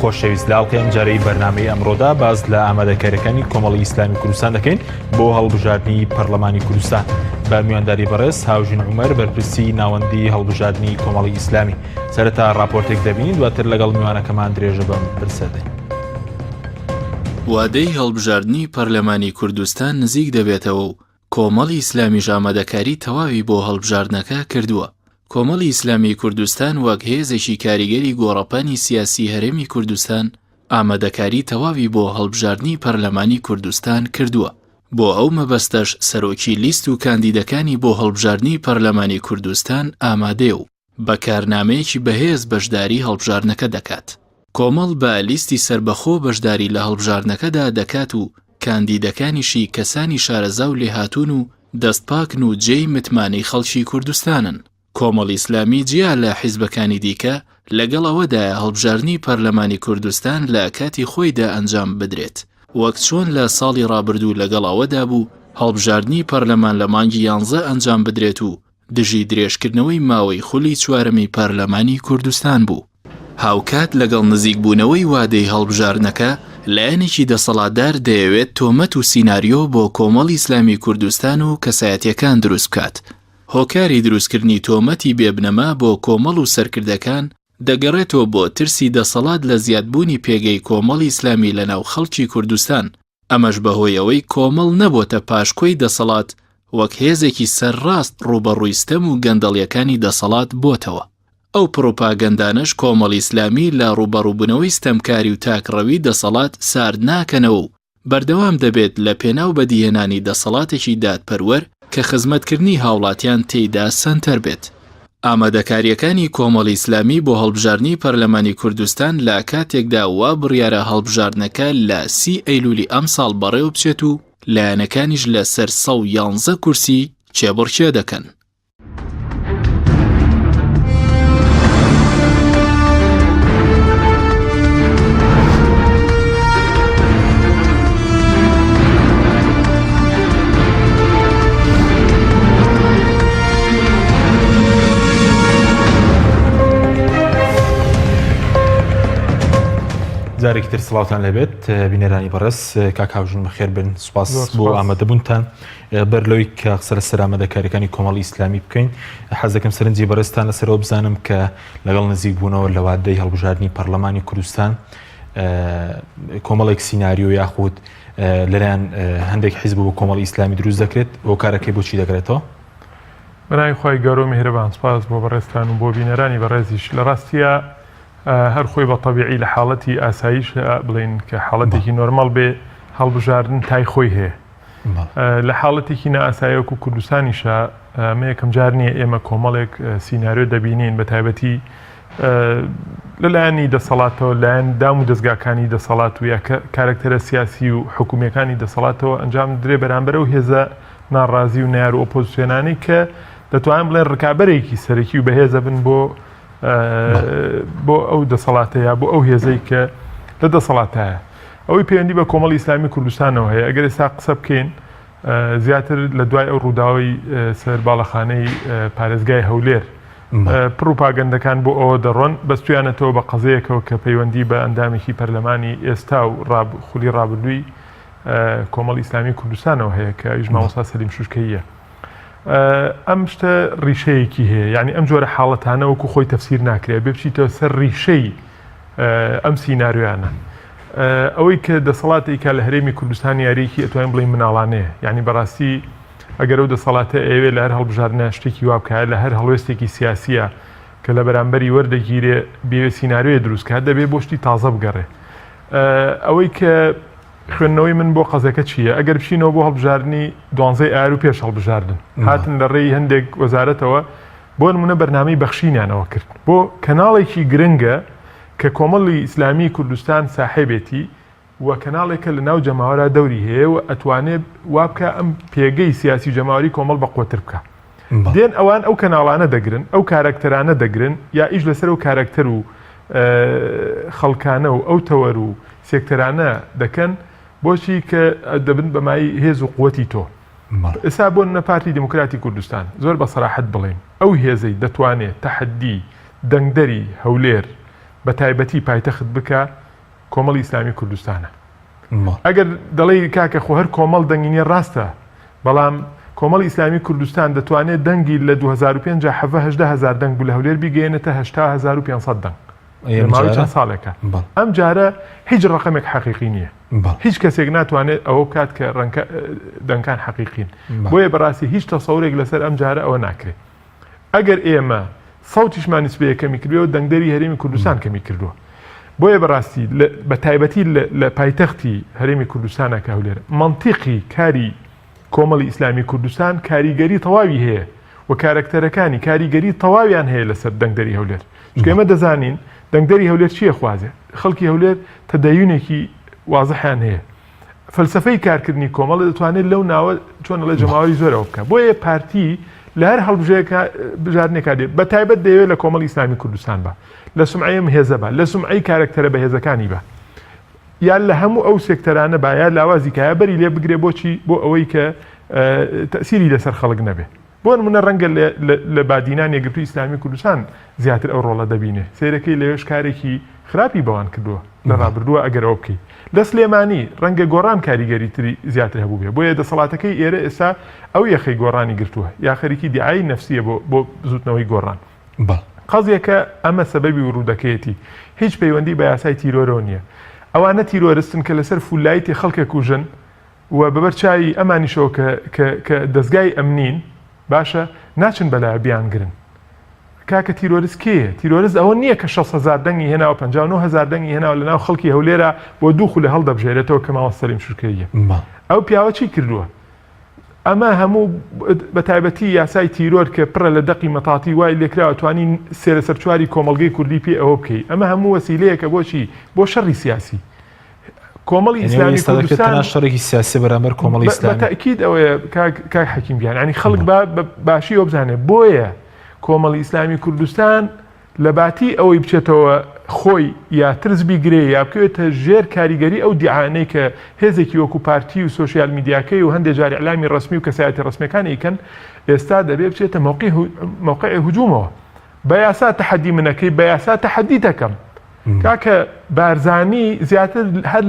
خۆشەویست لە ئەڵقەی ئەم جارەی بەرنامەی ئەمڕۆدا باز لە ئامادەکاریەکانی کۆمەڵی ئیسلامی کوردستان دەکەین بۆ هەڵبژاردننی پەرلەمانی کوردستان. بە میوانداری بەڕێز هاوژین عومەر بەرپرسی ناوەندی هەڵبژاردننی کۆمەڵی ئیسلامی. سەرەتا راپۆرتێک دەبینین دواتر لەگەڵ میوانەکەمان درێژە بەم پرسەدەین. وادەی هەڵبژاردننی پەرلەمانی کوردستان نزیک دەبێتەوە و کۆمەڵی ئیسلامی ئامادەکاری تەواوی بۆ هەڵبژاردنەکە کردووە. کۆمەڵی ئیسلامی کوردستان وەک هێزێکی کاریگەری گۆڕەپانی سیاسی هەرێمی کوردستان ئامادەکاری تەواوی بۆ هەڵبژاردننی پەرلەمانی کوردستان کردووە. بۆ ئەو مەبەستەش سەرۆکی لیست و کاندیدەکانی بۆ هەڵبژاردننی پەرلەمانی کوردستان ئامادەیە و بە کارنامەیەکی بەهێز بەشداری هەڵبژاردنەکە دەکات. کۆمەڵ بە لیستی سربەخۆ بەشداری لە هەڵبژاردنەکەدا دەکات و کاندیدەکانیشی کەسانی شارەزا و لێهاتوون و دەستپاکن و جێی متمانەی خەڵکی کوردستانن. کۆمەڵی ئیسلامی جیا لە حیزبەکانی دیکە لەگەڵ ئەوەدایە هەڵبژاردننی پەرلەمانی کوردستان لە کاتی خۆیدا ئەنجام بدرێت. وەک چۆن لە ساڵی ڕابردوو لەگەڵ ئەوەدا بوو هەڵبژاردننی پەرلەمان لە مانگی 11 ئەنجام بدرێت و دژی درێژکردنەوەی ماوەی خولی چوارەمی پەرلەمانی کوردستان بوو. هاوکات لەگەڵ نزیکبوونەوەی وادەی هەڵبژاردنەکە لایەنێکی دەسەڵاتدار دەیەوێت تۆمەت و سیناریۆ بۆ کۆمەڵی ئیسلامی کوردستان و کەسایەتیەکان دروست بکات. هۆکاری دروستکردنی تۆمەتی بێبنەما بۆ کۆمەڵ و سەرکردەکان دەگەڕێتەوە بۆ ترسی دەسەڵات لە زیادبوونی پێگەی کۆمەڵی ئیسلامی لەناو خەڵکی کوردستان. ئەمەش بەهۆیەوەی کۆمەڵ نەبووتە پاشکۆی دەسەڵات وەک هێزێکی سەرڕاست ڕوبەڕوویستەم و گەندەڵیەکانی دەسەڵات بۆتەوە. ئەو پرۆپاگەندانش کۆمەڵی ئیسلامی لە ڕوبەڕووبوونەوەی ستەمکاری و تاکڕەوی دەسەڵات سارد ناکەنەوە و بەردەوام دەبێت لە پێناو بەدیهێنانی دەسەڵاتێکی دادپەروەر کە خزمەتکردنی هاوڵاتیان تێیدا سەنتەر بێت. ئامادەکاریەکانی کۆمەڵی ئیسلامی بۆ هەڵبژاردننی پەرلەمانی کوردستان لە کاتێکدا وا بڕیارە هەڵبژاردنەکە لە 30 ئەیلولی ئەم ساڵ بەڕێوە بچێت و لایەنەکانیش لە سەر 111 کورسی چێبڕکێ دەکەن. جارێکی تر سڵاوتان لەبێت بینەرانی بەڕێز کاک هاوژین بەخێر بن. سوپاس بۆ ئامادەبوونتان. بەر لەوەی کە قسە لەسەر ئامادەکاریەکانی کۆمەڵی ئیسلامی بکەین حەز دەکەم سەرنجی بەڕێزتان لەسەرەوە بزانم کە لەگەڵ نزیکبوونەوە لە وادەی هەڵبژاردننی پەرلەمانی کوردستان کۆمەڵێک سیناریۆ یاخود لەلایەن هەندێک حیزب بۆ کۆمەڵی ئیسلامی دروست دەکرێت ئەو کارەکەی بۆچی دەکرێتەوە؟ بەناوی خۆی گەورە و میهرەبان سوپاس بۆ بەڕێزتان و بۆ بینەرانی بەڕێزیش. لە ڕاستیە هەر خۆی بە تەبیعی لە حاڵەتی ئاسایش بڵین کە حاڵەتێکی نۆرماڵ بێ هەڵبژاردن تای خۆی هەیە. لە حاڵەتێکی نائاساییەک و کوردستانیشە مە یەکەم جار نییە ئێمە کۆمەڵێک سیناریۆ دەبینین بە تایبەتی لەلایەنی دەسەڵاتەوە لایەن دام و دەستگاکانی دەسەڵات و یا کارکتەرە سیاسی و حکوومیەکانی دەسەڵاتەوە ئەنجام درێ بەرامبەرە و هێزە ناڕازی و نار و ئۆپۆزیسیۆنانی کە دەتوانین بڵێن ڕکابەرێکی سەرەکی و بەهێزە بن بۆ ئەو دەسەڵاتەیە بۆ ئەو هێزەی کە لە دەسەڵاتایە. ئەوەی پەیوەندی بە کۆمەڵی ئیسلامی کوردستانەوە هەیە. ئەگەر ئێستا قسە بکەین زیاتر لە دوای ئەو ڕووداوی سەر باڵەخانەی پارێزگای هەولێر پروپاگەندەکان بۆ ئەوە دەڕۆن بەستویانەتەوە بە قەزەیەکەوە کە پەیوەندی بە ئەندامێکی پەرلەمانی ئێستا و خولی ڕابردووی کۆمەڵی ئیسلامی کوردستانەوە هەیە کە ئیژ مامۆستا سەلیم شوشکەیە. ئەم شتە ڕیشەیەکی هەیە، یعنی ئەم جۆرە حاڵەتانە وەکو خۆی تەفسیر ناکرێت بێ بچیتەوە سەر ڕیشەی ئەم سیناریۆیانە. ئەوەی کە دەسەڵاتێکا لە هەرێمی کوردستان یاریەکی ئەتوانین بڵین مناڵانەیە، یعنی بەڕاستی ئەگەر ئەو دەسەڵاتە ئەوێ لە هەر هەڵبژاردنە شتێکی وا بکات لە هەر هەڵوێستێکی سیاسیە کە لە بەرامبەری وەردەگیرێ بێ سیناریۆیە دروستکات دەبێ بۆ شتی تازە بگەڕێ. ئەوەی کە خوێندنەوەی من بۆ قەزەکە چییە؟ ئەگەر بچینەوە بۆ هەڵبژاردننی 12 ئایار و پێش هەڵبژاردن هاتن لە ڕێی هەندێک وەزارەتەوە بۆ نمونە بەرنامەی بەخشینیانەوە کرد بۆ کەناڵێکی گرنگە کە کۆمەڵی ئیسلامی کوردستان ساحێبێتی و کەناڵێکە لە ناو جەماوەرە دەوری هەیە و ئەتوانێت وابکە ئەم پێگەی سیاسی جەماوەری کۆمەڵ بە قوتر بکە. دێن ئەوان ئەو کەناڵانە دەگرن ئەو کارکتەرانە دەگرن یا ئیش لەسەر و کارکتەر و خەڵکانە و ئەو تەوەر و سێکتەرانە دەکەن بۆچی کە دەبن بەمای هێز و قووەتی تۆ. ئێستا بۆ نەپارتی دموکراتی کوردستان زۆر بە سەراحەت بڵێن ئەو هێزەی دەتوانێت تەحەدی دەنگدەری هەولێر بە تایبەتی پایتەخت بکە کۆمەڵی ئیسلامی کوردستانە. ئەگەر دەڵێ کاکە خۆ هەر کۆمەڵ دەنگینە ڕاستە، بەڵام کۆمەڵی ئیسلامی کوردستان دەتوانێت دەنگی لە 2005 هەزار دەنگ بوو لە هەولێر بیگەێنێتە 8500 دەنگ ماوەی چەند ساڵێکە. ئەم جارە هیچ ڕقمێک حەقیقی نییە، هیچ کەسێک ناتوانێت ئەوە بکات کە دەنگان حەقیقین. بۆیە بەڕاستی هیچ تەسەورێک لەسەر ئەم جارە ئەوە ناکرێت. ئەگەر ئێمە سەوتیشمان نسبەیە کەمی کردووە و دەنگدەری هەرێمی کوردستان کەمی کردووە. بۆیە بەڕاستی بە تایبەتی لە پایتەختی هەرێمی کوردستانە کە هەولێرە منتیقی کاری کۆمەڵی ئیسلامی کوردستان کاریگەری تەواوی هەیە و کارکتەرەکانی کاریگەری تەواویان هەیە لەسەر دەنگدەری هەولێر. ئێمە دەزانین دەنگدەری هەولێر چییە خوازێ؟ خەڵکی هەولێر تەدەیونێکی وازحیان هەیە. فەلسفەی کارکردنی کۆمەڵ دەتوانێت لەو ناوە چۆن لە جەماوەری زۆرەوە بکە. بۆیە پارتی لە هەر هەڵبژەیەکە بژاردنێکا دێت بە تایبەت دەیەوێت لە کۆمەڵی ئیسلامی کوردستان بە، لە سومعەیە هێزە بە، لە سومعەی کارکتەرە بەهێزەکانی بە، یان لە هەموو ئەو سێکتەرانە بە، یا لاوازی کایە بەری لێ بگرێ بۆچی بۆ ئەوەی کە تەسیری لەسەر خەڵک نەبێ. بۆ نمونە ڕەنگە لە بادینان یەکگرتووی ئیسلامی کوردستان زیاتر ئەو ڕۆڵە دەبینێ. سیرەکەی لەوێش کارێکی خراپی بەوان کردووە لە ڕابردووە ئەگەر ئەو بکەی. لە سلێمانی ڕەنگە گۆڕان کاریگەری تری زیاتر هەبوو بێ، بۆیە دەسەڵاتەکەی ئێرە ئێستا ئەو یەخەی گۆڕانی گرتووە، یا خەریکی دیعایی نەفسیە بۆ زوتنەوەی گۆڕان. قەزیەکە ئەمە سەبەبی ورودەکەیەتی هیچ پەیوەندی بە یاسای تیرۆرەوە نییە. ئەوانە تیرۆرستن کە لەسەر فولایتی خەڵکە کوژن و بەبەر چاوی ئەمانیشەوە کە دەستگای ئەمنین باشە ناچن بەلای بیانگرن. کاکە تیرۆریست کێیە؟ تیرۆریست ئەوە نییە کە 6,000 دەنگی هێناوە 59,000 دەنگی هێناوە لەناو خەڵکی هەولێرە بۆ دوو خولە هەڵدەبژێرێتەوە کە ماوە سەریم شوکەیە. ئەو پیاوە چی کردووە؟ ئەمە هەموو بە تایبەتی یاسای تیرۆر کە پڕە لە دەقی مەتاتی وای لێکراوە توانین سێرە سەرچواری کۆمەڵگەی کوردی پێ ئەوە بکەیت. ئەمە هەموو وەسیلەیەکە بۆچی؟ بۆ شەڕی سیاسی. کۆمەڵی ئیسلامی کوردستان شەڕێکی سیاسی بەرامبەر کۆمەڵی ئیسلامی بەتاکید ئەوەیە کاک حەکیمیان، ینی خەڵک باشی ئەو بزانێت بۆیە کۆمەڵی ئیسلامی کوردستان لە باتی ئەوەی بچێتەوە خۆی یا ترس بیگرێ یا بکەوێتە ژێر کاریگەری ئەو دیعانەی کە هێزێکی وەکو پارتی و سۆشیال میدیاکەی و هەندێک جاری ئەعلامی ڕسمی و کەسایەتی ڕسمیەکانی ئیکەن ئێستا دەبێت بچێتە موقعی هجوومەوە. بە یاسا تەحەدی منەکەی، بە یاسا تەحەدی دەکەم. کاکە بارزانی زیاتر هەر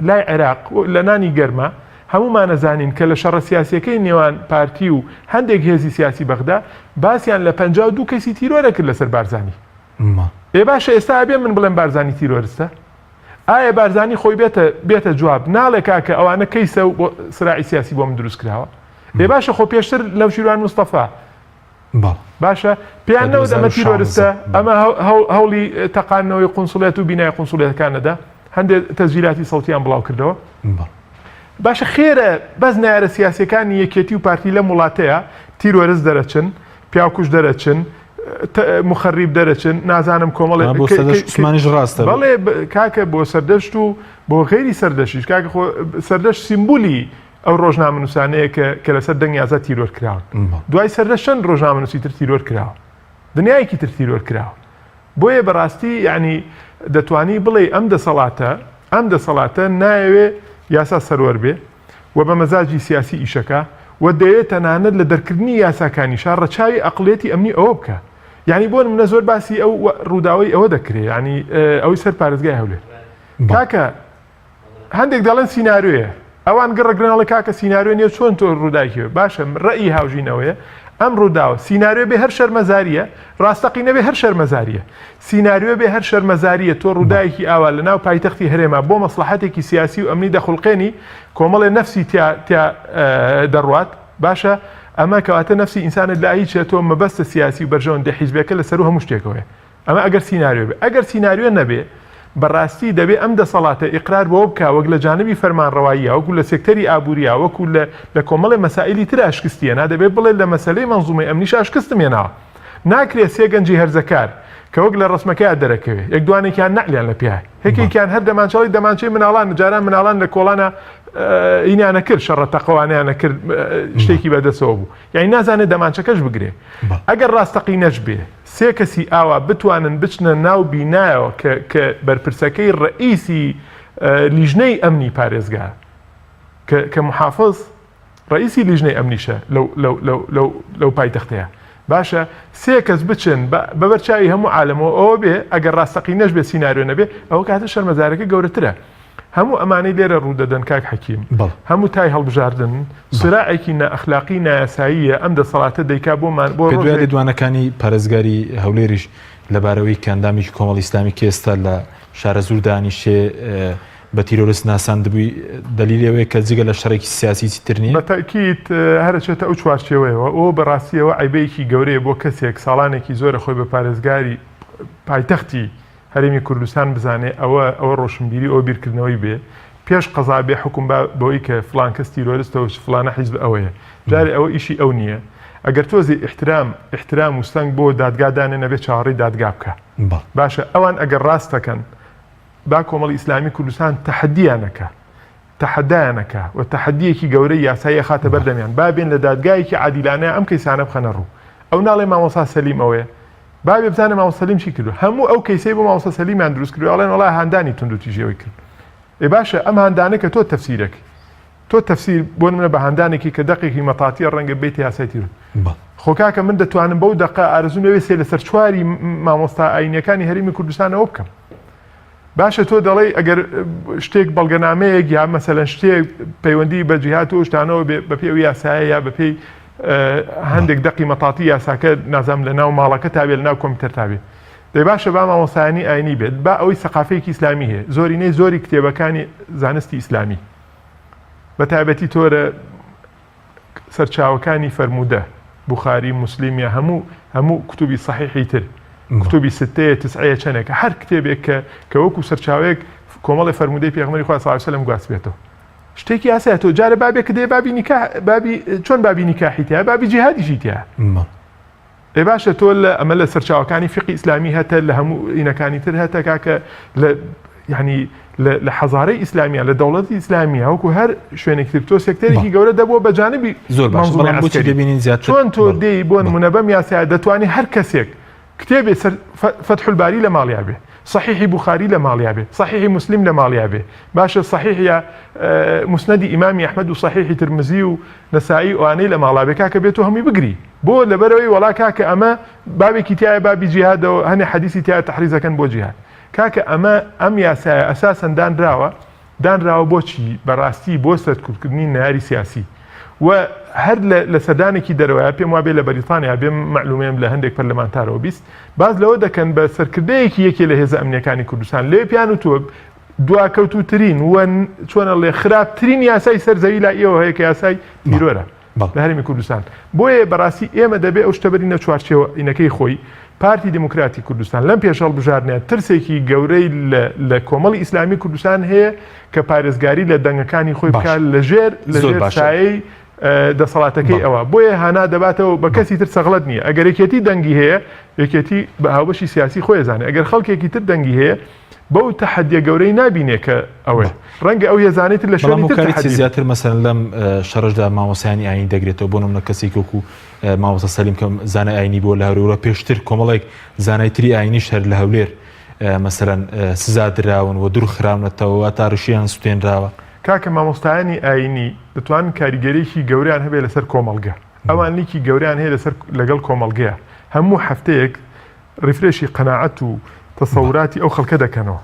لای عێراق لە نانی گەرمە هەمومان نەزانین کە لە شەڕە سیاسیەکەی نێوان پارتی و هەندێک هێزی سیاسی بەغدا باسییان لە 52 کەسی تیرۆرە کرد لەسەر بارزانی. باشە ئێستا بێ من بڵێم بارزانی تیرۆریستە؟ ئایا بارزانی خۆی بێتە جواب ناڵێ کاکە ئەوانە کەیسە و بۆ سراعی سیاسی بۆ من دروست کراوە؟ باشە خۆ پێشتر لەو شیروان مستەفا باشە پێیان نەوت ئەمە تیرۆریستە، ئەمە هەوڵی تەقانەوەی قونسوڵێت و بینای قونسوڵێتەکانەدا هەندێک تەسجیلاتی سەوتیان بڵاو کردەوە. باشە خێرە بەس نایرە سیاسیەکانی یەکێتی و پارتی لە وڵاتەیە تیرۆریست دەرەچن، پیاوکوش دەرەچن، مخەریب دەرەچن، نازانم کۆمەڵێ عوسمانیش ڕاستە بەڵێ کاکە بۆ سەردەشت و بۆ غێری سەردەشیش کاکە سەردەشت سیمبولی ئەو ڕۆژنامەنووسانەیە کە لەسەر دەنگی ئازاد تیرۆر کراون. دوای سەردەشت چەند ڕۆژنامەنووسی تر تیرۆر کراوە، دنیایەکی تر تیرۆر کراوە. بۆیە بەڕاستی یعنی دەتوانی بڵێ ئەم دەسەڵاتە نایەوێ یاسا سەروەر بێ و بە مەزاجی سیاسی ئیشەکە و دەیەوێت تەنانەت لە دەرکردنی یاساکانیشا ڕەچاوی ئەقڵێتی ئەمنی ئەوە بکە. یعنی بۆ منە زۆر باسی ئەو ڕووداوی ئەوە دەکرێت، ینی ئەوەی سەر پارێزگای هەولێر. کاکە هەندێک دەڵێن سیناریۆیە، ئەوان گەڕەگرناڵی کاکە سیناریۆ نیە چۆن تۆ ڕووداکیوە. باشە ڕەئی هاوژینەوەیە ئەم ڕووداوە سیناریۆ بێ هەر شەرمەزاریە، ڕاستەقینە بێ هەر شەرمەزاریە. سیناریۆ بێ هەر شەرمەزاریە تۆ ڕووداوێکی ئاوا لە ناو پایتەختی هەرێمە بۆ مەسلحەتێکی سیاسی و ئەمنی دەخڵقێنی کۆمەڵێ نەفسی تیا دەڕوات. باشە ئەمە کەواتە نەفسی ئینسانت لە ئایچێتەوە مەبەستە سیاسی و بەرژەوەندە حیزبەکە لەسەر هەموو شتێکەوەیە. ئەمە ئەگەر سیناریۆ بێ. ئەگەر سیناریۆ نەبێ بەڕاستی دەبێت ئەم دەسەڵاتە ئیقرار بۆ بکە وەک لە جانبی فەرمانڕەواییە، وەکو لە سێکتەری ئابووریا، وەکو لە کۆمەڵی مەسائلی تر ئاشکستیە، دەبێت بڵێ لە مەسەلەی مەنزومەی ئەمنیش ئاشکستم هێناوە. ناکرێت سێ گەنجی هەرزەکار کە وەک لە ڕسمەکەیان دەرەکەوێت یەک دوانێکیان نەعلیان لە پیاوی، یەکێکیان هەر دەمانچەی مناڵان جاران مناڵان لە کۆڵانە ئینیانە کرد، شەڕە تەقەوانیانە کرد، شتێکی بەدەستەوە بوو، یعنی نازانێت دەمانچەکەش بگرێ. ئەگەر ڕاستەقینەش بێ سێ کەسی ئاوا بتوانن بچنە ناو بینایەوە کە بەرپرسەکەی ڕئیسی لیژنەی ئەمنی پارێزگا کە محافظ ڕئیسی لیژنەی ئەمنیشە لەو پایتەختەیە، باشە سێ کەس بچن بەبەرچاوی هەموو عالەمەوە ئەوە بێ ئەگەر ڕاستەقینەش بێ سیناریۆ نەبێ ئەوە کاتە شەرمەزارەکە گەورەترە هەموو ئەمانەی لێرە ڕوودەدەن کاک حەکیم هەموو تای هەڵبژاردن سراعێکی نائەخلاقی نایاساییە ئەم دەسەڵاتە دەیکا بۆمان بۆ دوای لێدوانەکانی پارێزگاری هەولێریش لەبارەوەی کەندامێکی کۆمەڵی ئیسلامی کە ئێستا لە شارە زوور دانیشێ بە تیرۆریست ناساندبووی دلیلەوەی کە جگە لە شەڕێکی سیاسی تر نیە بەتاکید هەرچێتە ئەو چوارچێوەیەوە ئەو بەڕاستیەوە عیبەیەکی گەورەیە بۆ کەسێک ساڵانێکی زۆرە خۆی بە پارێزگاری پایتەختی هەرێمی کوردستان بزانێ ئەوە ڕۆشنبیری ئەو بیرکردنەوەی بێ پێش قەزا بێ حکوم بەوەی کە فلان کەس تیرۆریستەوە فلانە حیزب ئەوەیە جارێ ئەوە ئیشی ئەو نییە ئەگەر تۆزی احترام و سەنگ بۆ دادگادانێ نەبێت چاوەڕێی دادگا بکە باشە ئەوان ئەگەر ڕاستەکەن با کۆمەڵی ئیسلامی کوردستان تەحەدایانەکە و تەحەدیەکی گەورەی یاسایی خاتە بەردەمیان با بێن لە دادگایەکی عادیلانەیە ئەم کەیسانە بخەنە ڕوو ئەو ناڵێ مامۆستا سەلیم ئەوەیە با بێ بزانە مامۆستا سەلیم چی کردو هەموو ئەو کەیسەی بۆ مامۆستا سەلیمیان دروست کردو ئەڵێن وەڵای هاندانی تونند و تیژەوەی کرد ئێ باشە ئەم هاندانە کە تۆ تەفسیرەکەی تۆ تەفسیر بۆ منە بە هاندانێکی کە دەقێکی مەتاتیە ڕەنگە بێتی یاسای تیر خۆکاکە من دەتوانم بەو دەقە ئارزوو نەوێ سێ لەسەر چواری مامۆستا ئاینیەکانی هەرێمی کوردستانەوە بکەم باشە تۆ دەڵێ ئەگەر شتێک بەڵگەنامەیەک یا مەسەلەن شتێک پەیوەندی بە جیهات و شتانەوە بە پێی یاسایە یا بە پێی هەندێک دەقی مەتاتی یاساکە نازام لە ناو ماڵەکە تابێت لە ناو کۆمپیوتەر تابێت دەی باشە با مامۆستایانی ئاینی بێت با ئەوەی سەقافەیەکی ئیسلامی هەیە زۆری کتێبەکانی زانستی ئیسلامی بە تایبەتی تۆرە سەرچاوەکانی فەرموودە بوخاری موسلیمیە هەموو کتوبی صحیحی تر کتوبی ستەیە تسعەیە چەندێکە هەر کتێبێک کە وەکو سەرچاوەیەک کۆمەڵی فەرموودەی پێغەمبەری خوا صلی الله علیه و سلم گواست بێتەوە شتێکی ئاسایە تۆ جارە بابێک دێ چۆن بابی نیکاحی تایە بابی جیهادیشی تایە ئێ باشە تۆ ئەمە لە سەرچاوەکانی فقی ئیسلامی هەتە لە هەموو ئینەکانی تر هەتە کاکە یعنی لە حەزارەی ئیسلامیە لە دەوڵەتی ئیسلامیە وەکو هەر شوێنێکی تۆ سێکتەرێکی گەورە دەبووە بە جانبی زۆر چۆن تۆ دێی بۆ نمونەبەم یاسایە دەتوانی هەر کەسێک کتێبێ فتح الباری لە ماڵیا بێ صحیحی بوخاری لە ماڵیا بێ صحیحی مسلم لە ماڵیا بێ باشە صحیح یا مسندی ئیمامی ئەحمەد و صحیحی ترمزی و نەسائی ئەوانەی لە ماڵا بێ کاکە بێت و هەمووی بگری بۆ لەبەرەوەی وەڵا کاکە ئەمە بابێکی تایە بابی جیهادەوە هەنێ حەدیثی تایە تەحریزەکەن بۆ جیهاد کاکە ئەم یاسایە ئەساسەن دانراوە بۆچی بەڕاستی بۆ سەرکوتکردنی ناری سیاسی و هەر لە سەردانێکی دەرەوەیە پێم وابێ لە بەریتانیا بێم معلومێم لە هەندێک پەرلەمانتارەوە بیست باز لەوە دەکەن بە سەرکردەیەکی یەکێ لە هێزە ئەمنیەکانی کوردستان لێ پیان و تۆ دواکەوتوترین وە چۆنە لێ خراپترین یاسای سەرزەوی لا ئێوە هەیە کە یاسای تیرۆرە لە هەرێمی کوردستان بۆیە بەڕاستی ئێمە دەبێ ئەو شتە بەرینە چوارچێوە ئینەکەی خۆی پارتی دموکراتی کوردستان لەم پێش هەڵبژاردنە ترسێکی گەورەی لە کۆمەڵی ئیسلامی کوردستان هەیە کە پارێزگاری لە دەنگەکانی خۆی بکات لەژێر سایەی دەسەڵاتەکەی ئەوە بۆیە هانا دەباتەوە بە کەسی تر سەغڵەت نییە ئەگەر یەکێتی دەنگی هەیە یەکێتی بە هاوبەشی سیاسی خۆی زانێ ئەگەر خەڵکێکی تر دەنگی هەیە بەو تەحەدیە گەورەی نابینێ کە ئەوە ڕەنگە ئەو هێزانێت لە شوێنی تر زیاتر مەسەن لەم شەڕژدا مامۆسایانی ئاین دەگرێتەوە بۆ نمونە کەسێک وەکو مامۆستا سەلیم کە زانای ئاینی بۆ لە هەولێر پێشتر کۆمەڵێک زانایتری ئاینیش هەر لە هەولێر مەسەلەن سزا دراون و دوور خراونەتەوە تا ڕشیان سوتێنراوە کاکە مامۆستایانی ئاینی دەتوانن کاریگەرێکی گەوریان هەبێ لەسەر کۆمەڵگە ئەوان لیکی گەوریان هەیە لەگەڵ کۆمەڵگەیە هەموو هەفتەیەک ڕیفرێشی قەناعەت و تەسەوراتی ئەو خەڵکە دەکەنەوە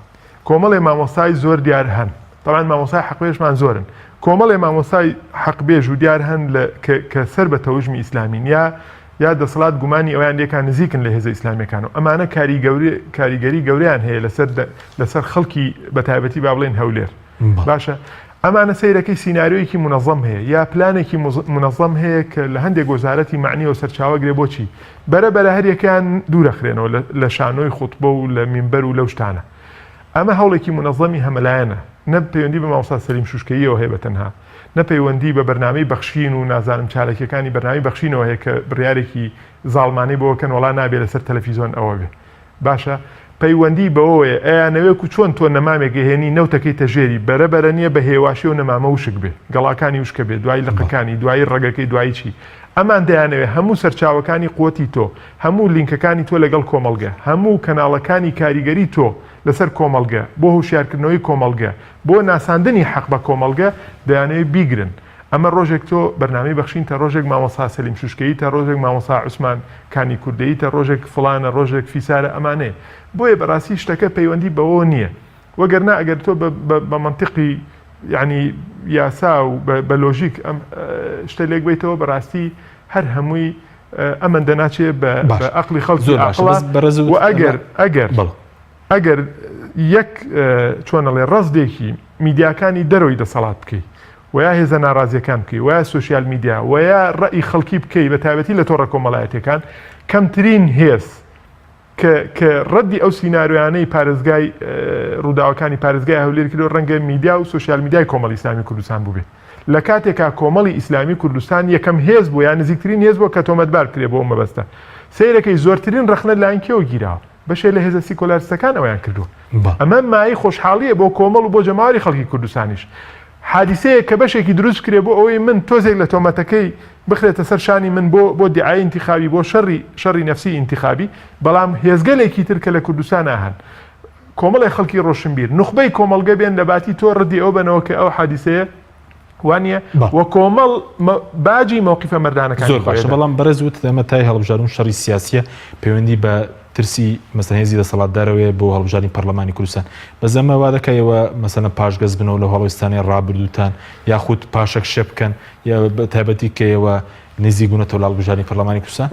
کۆمەڵێ مامۆستای زۆر دیار هەن طبعاً مامۆستای حەقبێژمان زۆرن کۆمەڵێ مامۆستای حەقبێژ و دیار هەن کە سەر بە تەوژمی ئیسلامین یا دەسەڵات گومانی ئەویان لێکان نزیکن لە هێزە ئیسلامیەکانەوە ئەمانە کاریگەری گەوریان هەیە لەسەر خەڵکی بەتایبەتی با بڵێن هەولێر باشە ئەمانە سەیرەکەی سیناریۆیەکی منەظەم هەیە یا پلانێکی منەظەم هەیە کە لە هەندێک وەزارەتی معنی و سەرچاوەگرێ بۆچی بەرە هەریەکان دوورەخرێنەوە لە شانۆی خوتبە و لە مینبەر و لەو شتانە ئەمە هەوڵێکی منەظەمی هەمەلایەنە نە پەیوەندی بە مامۆستا سەلیم شوشکەییەوە هەیە بەتەنها نە پەیوەندی بە بەرنامەی بەخشین و نازانم چارەکیەکانی بەرنامەی بەخشینەوە هەیە کە بڕیارێکی زاڵمانەی بۆکەن وڵا نابێت لەسەر تەلەڤیزۆن ئەوە بێ باشە پەیوەندی بەوەیە ئەیانەوێک و چۆن تۆ نەمامێک هێنی نەوتەکەی تەژێری بەرە نییە بە هێواشی و نەمامە وشک بێ گەڵاکانی وشکە بێ دوای لقەکانی دوای ڕێگەکەی دوایی چی ئەمان دەیانەوێت هەموو سەرچاوەکانی قوتی تۆ هەموو لینکەکانی تۆ لەگەڵ کۆمەڵگە هەموو کەناڵەکانی کاریگەری تۆ لەسەر کۆمەڵگە بۆ هوشیارکردنەوەی کۆمەڵگە بۆ ناساندنی حەق بە کۆمەڵگە دەیانەوێت بیگرن ئەمە ڕۆژێک تۆ بەرنامەی بەخشینتە ڕۆژێک مامۆستا سەلیم شوشکەیتە ڕۆژێک مامۆستا عوسمان کانی کوردەیتە ڕۆژێک فڵانە ڕۆژێک فیسارە ئەمانەیە بۆیە بەڕاستی شتەکە پەیوەندی بەوە نییە وەگەرنا ئەگەر تۆ بە منطقی یعنی یاسا و بە لۆژیک ئەم شتە لێک بیتەوە بەڕاستی هەر هەمووی ئەمەندە ناچێت بە عەقلی خەڵکی و ئەگەر یەک چۆنەڵێ ڕەزدێکی میدیاکانی دەرەوەی دەسەڵات بکەیت ویا هێزە ناڕازیەکان بکەی ویا سوسیال میدیا ویا ڕەئی خەڵکی بکەی بە تایبەتی لە تۆڕە کۆمەڵایەتەکان کەمترین هێز کە ڕەدی ئەو سیناریۆیانەی پارێزگای ڕووداوەکانی پارێزگای هەولێر کردو ڕەنگە میدیا و سوسیال میدیای کۆمەڵی ئیسلامی کوردستان بوو بێت لە کاتێکا کۆمەڵی ئیسلامی کوردستان یەکەم هێز بوو یان نزیکترین هێز بووە کە تۆمەتبار کرێ بۆ مەبەستە سەیرەکەی زۆرترین ڕەخنە لایەن کێوە گیراوە بەشێ لە هێزە سیکۆلاریستەکان ئەویان کردو ئەمە مای خۆشحاڵیە بۆ کۆمەڵ و بۆ جەماوەری خەڵکی کوردستانیش حادیسەیە کە بەشێکی دروست کرێ بۆ ئەوەی من تۆزێک لە تۆمەتەکەی بخرێتە سەر شانی من بۆ دیعای انتخابی بۆ شەڕی نەفسی انتخابی بەڵام هێزگەلێکی تر کە لە کوردستان هەن کۆمەڵی خەڵکی ڕۆشنبیر نخبەی کۆمەڵگە بێن لە باتی تۆ ڕدی ئەو بنەوە کە ئەو حادیسەیە وانە وە کۆمەڵ باجی مووقیفە مەردانەکان زۆر باشە بەڵام بەرەزوت ئەمە تای هەڵبژاردن شەڕی سیاسیە پەیوەندی بە ترسی مەسەن هێزی دەسەڵاتدارەوەیە بۆ هەڵبژاردنی پەرلەمانی کوردستان بەزەمە وا دەکەیەوە مەسەنە پاشگەز بنەوە لە هەڵویستانی ڕابردووتان یاخود پاشەک شێ بکەن یا تایبەتی کەیەوە نزیک بوونەتەوە لە هەڵبژاردنی پەرلەمانی کوردستان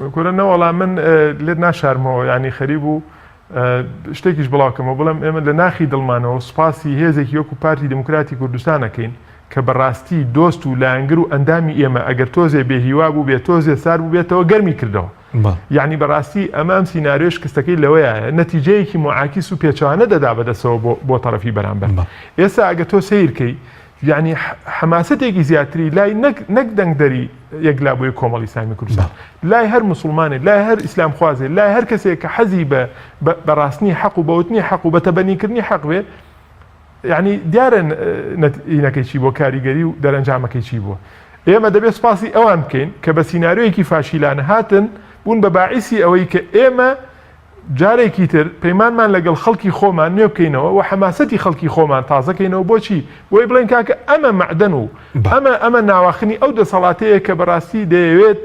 وەڵام من لێت ناشارمەوە ینی خەریب و شتێکیش بڵاوکەمەوە بڵم ئێمە لە ناخی دڵمانەوە سوپاسی هێزێکی وەکو پارتی دموکراتی کوردستانەکەین کە بەڕاستی دۆست و لایەنگر و ئەندامی ئێمە ئەگەر تۆزێ بێهیوا بوو بێت تۆزێ سار بوو بێتەوە گەرمی کردەوە یعنی بەڕاستی ئەمام سیناریۆش کەستەکەی لەوەیە نەتیجەیەکی معاکیس و پێچوانە دەدا بەدەسەوە بۆ تەرەفی بەرامبەر ئێستا ئەگە تۆ سیرکەی یعنی حماسەتێکی زیاتری لای نەک دەنگدەری یەکلا بۆی کۆمەڵی ئیسلامی کوردستان لای هەر مسلمانێک لای هەر ئیسلام خوازێ لای هەر کەسێک کە حەزی بەڕاستنی حەق و بەوتنی حەق و بەتەبەنیکردنی حەق بێ یعنی دیارە نەتیجەکەی چی بۆ کاریگەری و دەرەنجامەکەی چی بووە ئێمە دەبێت سپاسی ئەوان بکەین کە بە سیناریۆیەکی فاشیلانە هاتن بوون بە باعیسی ئەوەی کە ئێمە جارێکی تر پەیمانمان لەگەڵ خەڵکی خۆمان نوێ بکەینەوە و حماسەتی خەڵکی خۆمان تازەکەینەوە بۆچی بۆی بڵێن کاکە ئەمە معدەن و ئەمە ناواخنی ئەو دەسەڵاتەیە کە بەڕاستی دەیەوێت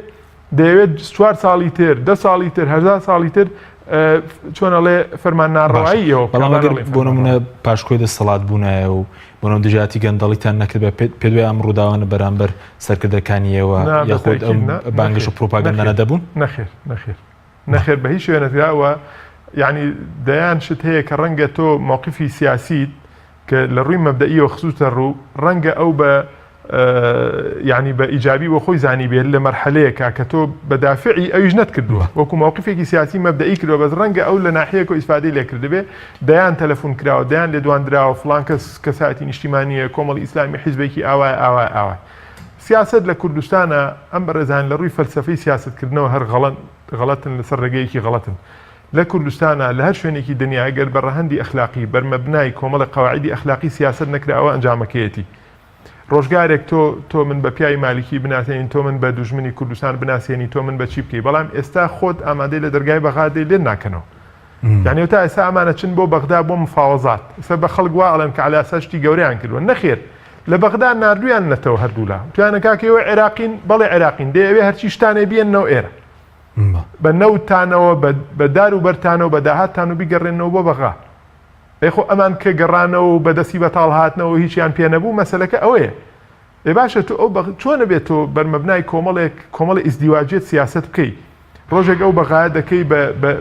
4 ساڵی تر 10 ساڵی تر 1000 ساڵی تر چۆنەڵێ فەرمان ناڕەواییەوە بۆ نمونە پاشکۆی دەسەڵات بوونایە و بۆنەوە دژاتی گەندەڵیتان نەکرد بە پێدوای ئەم ڕووداوانە بەرامبەر سەرکردەکانیەوە یاخود ئەم بانگش و پرۆپاگەندا نەدەبوون نەخێر بە هیچ شوێنەکراوە یعنی دەیان شت هەیە کە ڕەنگە تۆ مووقیفی سیاسیت کە لە ڕووی مەبدەئیەوە خسووتە ڕوو ڕەنگە ئەو بە یعنی بە ئیجابی بۆ خۆی زانی بێت لە مەرحەلەیەکە کە تۆ بەدافعی ئەویش نەتکردووە وەکو مووقیفێکی سیاسی مەبدەئی کردووە بەس ڕەنگە ئەو لە ناحەیەک و ئیسفادەی لێکردبێ دەیان تەلەفۆن کراوە دەیان لێدواندراوە فڵان کەساتی نیشتیمانیە کۆمەڵی ئیسلامی حیزبێکی ئاوای سیاست لە کوردستانە ئەم بەڕێزان لە ڕووی فەلسەفەی سیاستکردنەوە هەر غەڵەتن لەسەر ڕێگەیەکی غەڵەتن لە کوردستانە لە هەر شوێنێکی دنیا گەر بەڕەهەندی ئەخلاقی بەرمەبنای کۆمەڵی قەواعیدی ئەخلاقی سیاست نەکراوە ئەنجامەکەیەتی ڕۆژگارێک تۆ من بە پیاوی مالیکی بناسیێنی تۆ من بە دوژمنی کوردستان بناسیێنی تۆ من بە چی بکەی بەڵام ئێستا خۆت ئامادەی لە دەرگای بەغادەی لێن ناکەنەوە یعنی تا ئێستا ئەمانە چن بۆ بەغدا بۆ مفاوەزات ئێستا بە خەڵک وا ئەڵێن کە عەلاسا شتی گەورەیان کردووە نەخێر لە بەغدا ناردویان نەتەوە هەردوولا توانە کاکەوە عێراقین بەڵێ عێراقین دەیەوێ هەرچی شتانێ بێننەوە ئێرە بە نەوتانەوە بە دار و بەرتانەوە بە داهاتان و بیگەڕێنەوە بۆ بەغا ئەیخۆ ئەمان کە گەڕانەوە و بەدەستی بەتاڵ هاتنەوە هیچیان پێ نەبوو مەسەلەکە ئەوەیە باشە تۆ ئەو چۆنە بێت تۆ بەرمەبنای کۆمەڵی ئیزدیواجێت سیاست بکەی ڕۆژێک ئەو بەغایە دەکەی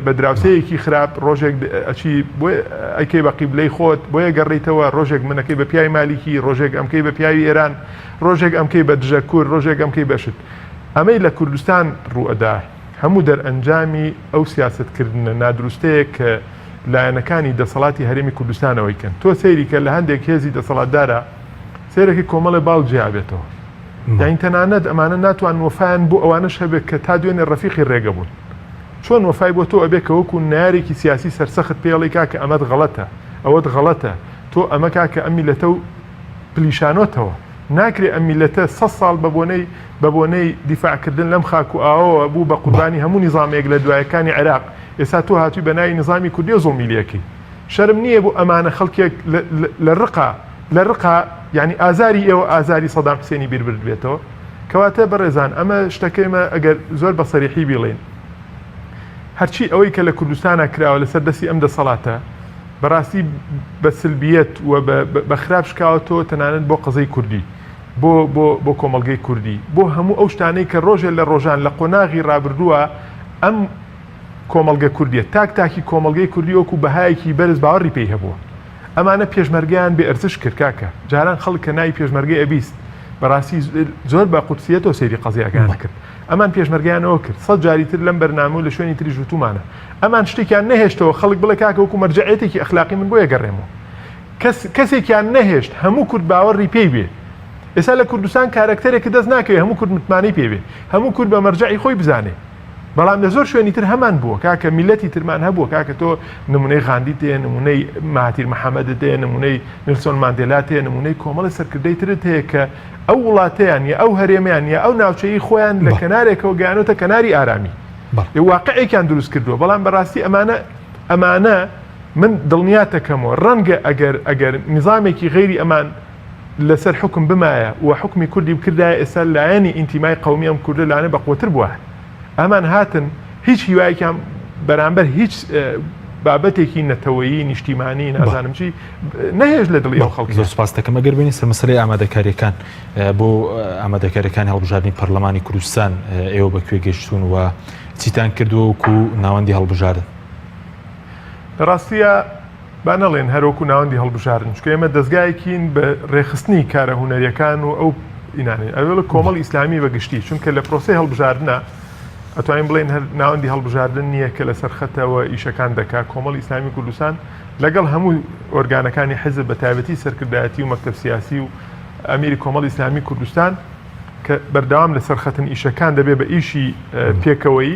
بە دراوسەیەکی خراپ ڕۆژێک ئەچی ئەیکەی بە قیبلەی خۆت بۆیە گەڕیتەوە ڕۆژێک منەکەی بە پیاوی مالیکی ڕۆژێک ئەمکەی بە پیاوی ئێران ڕۆژێک ئەمکەی بە دژە کورد ڕۆژێک ئەمکەی بەشت ئەمەی لە کوردستان ڕوئەدا هەموو دەرئەنجامی ئەو سیاستکردنە نادروستەیە کە لایەنەکانی دەسەڵاتی هەرێمی کوردستانەوەیکەن تۆ سەیری کە لە هەندێک هێزی دەسەڵاتدارە سێرەکی کۆمەڵی باڵ جیابێتەوە داین تەنانەت ئەمانە ناتوان وەفایان بۆ ئەوانەش هەبێت کە تا دوێنێ ڕەفیقی ڕێگە بوون چۆن وەفای بۆ تۆ ئەبێ کە وەکو نارێکی سیاسی سەرسەخت پێڵی کاکە ئەمەت غەڵەتە ئەوەت غەڵەتە تۆ ئەمە کاکە ئەم میلەتە و پلیشانۆتەوە ناکرێ ئەم میلەتە 100 ساڵ بە بۆنەی دیفاعکردن لەم خاک و ئاوەوە بوو بە قوربانی هەموو نیزامێک لە دوایەکانی عێراق ئێستا تۆ هاتووی بە ناوی نظامی کوردی و زوڵمیلیەکەی شەرم نییە بۆ ئەمانە خەڵکێک لە ڕقا لە ڕقا یعنی ئازاری ئێوە ئازاری سەدام حوسێنی بیربرد بێتەوە کەواتە بەڕێزان ئەمە شتەکەیمە ئەگەر زۆر بە سەریحی بڵێن هەرچی ئەوەی کە لە کوردستانە کراوە لەسەر دەستی ئەم دەسەڵاتە بەڕاستی بە سلبیەت و بە خراپ شکاوەتەوە تەنانەت بۆ قەزەی کوردی بۆ کۆمەڵگەی کوردی بۆ هەموو ئەو شتانەی کە ڕۆژێ لە ڕۆژان لە قۆناغی ڕابردووە ئەم کۆمەڵگە کوردیە تاکی کۆمەڵگەی کوردی وەکو بەهایەکی بەرز باوەڕی پێی هەبووە ئەمانە پێشمەرگیان بێ ئەرزش کرد کاکە جاران خەڵک کە ناوی پێشمەرگەی ئەبیست بەڕاستی زۆر بە قورسیەتەوە سەیری قەزیاکان کرد ئەمان پێشمەرگیانەوە کرد 100 جاری تر لەم بەرنامە و لە شوێنی تری ژووتمانە ئەمان شتێکیان نەهێشتەوە خەڵک بڵێ کاکە وەکو مەرجعەتێکی ئەخلاقی من بۆ یەگەڕێمەوە کەسێکیان نەهێشت هەموو کورد باوەڕی پێی بێ ئێستا لە کوردستان کارکتەرێکی دەست ناکەوێت هەموو کورد متمانەی پێوێ هەموو کورد بە مەرجعی خۆی بزانێ بەڵام لە زۆر شوێنی تر هەمان بووە کاکە میلەتی ترمان هەبووە کاکە تۆ نمونەی غاندی تێ نمونەی ماهاتیر محەممەد تێ نمونەی نیلسۆن ماندێلا تێ نمونەی کۆمەڵی سەرکردەی ترت هەیە کە ئەو وڵاتیان یا ئەو هەرێمیان یا ئەو ناوچەی خۆیان لە کەنارێکەوە گەیانۆتە کەناری ئارامی واقعێکیان دروست کردووە بەڵام بەڕاستی ئەمانە من دڵنیاتەکەمەوە ڕەنگە ئەگەر نظامێکی غەیری ئەمان لەسەر حکم بمایە و حکمی کوردی بکردایە ئێستا لایەنی ئینتیمای قەومی ئەم کوردە لانە بەقوتر بووە ئەمان هاتن هیچ هیوایەکیان بەرامبەر هیچ بابەتێکی نەتەوەیی نیشتیمانی نازانم چی نەهێش لە دڵی ئەو خەڵکی زۆر سپاس دەکەم ئەگەر بینی سەر مەسەلەی ئامادەکاریەکان بۆ ئامادەکاریەکانی هەڵبژاردننی پەرلەمانی کوردستان ئێوە بەکوێ گەیشتون و چیتان کردووە وەکو ناوەندی هەڵبژاردن ڕاستیە با نەڵێن هەرۆکو ناوەندی هەڵبژاردن چکە ئێمە دەستگایەکین بە ڕێخستنی کارە هونەریەکان و ئەو ئینانێ ئەوێ لە کۆمەڵ ئیسلامی بەگشتی چونکە لە پرۆسی هەڵبژاردنە ئەتوانین بڵێن ناوەندی هەڵبژاردن نییە کە لەسەر خەتەوە ئیشەکان دەکات کۆمەڵ ئیسلامی کوردستان لەگەڵ هەموو ئۆرگانەکانی حیزب بە تایبەتی سەرکردایەتی و مەکتەب سیاسی و ئەمیری کۆمەڵ ئیسلامی کوردستان کە بەردەوام لەسەر خەتن ئیشەکان دەبێت بە ئیشی پێکەوەی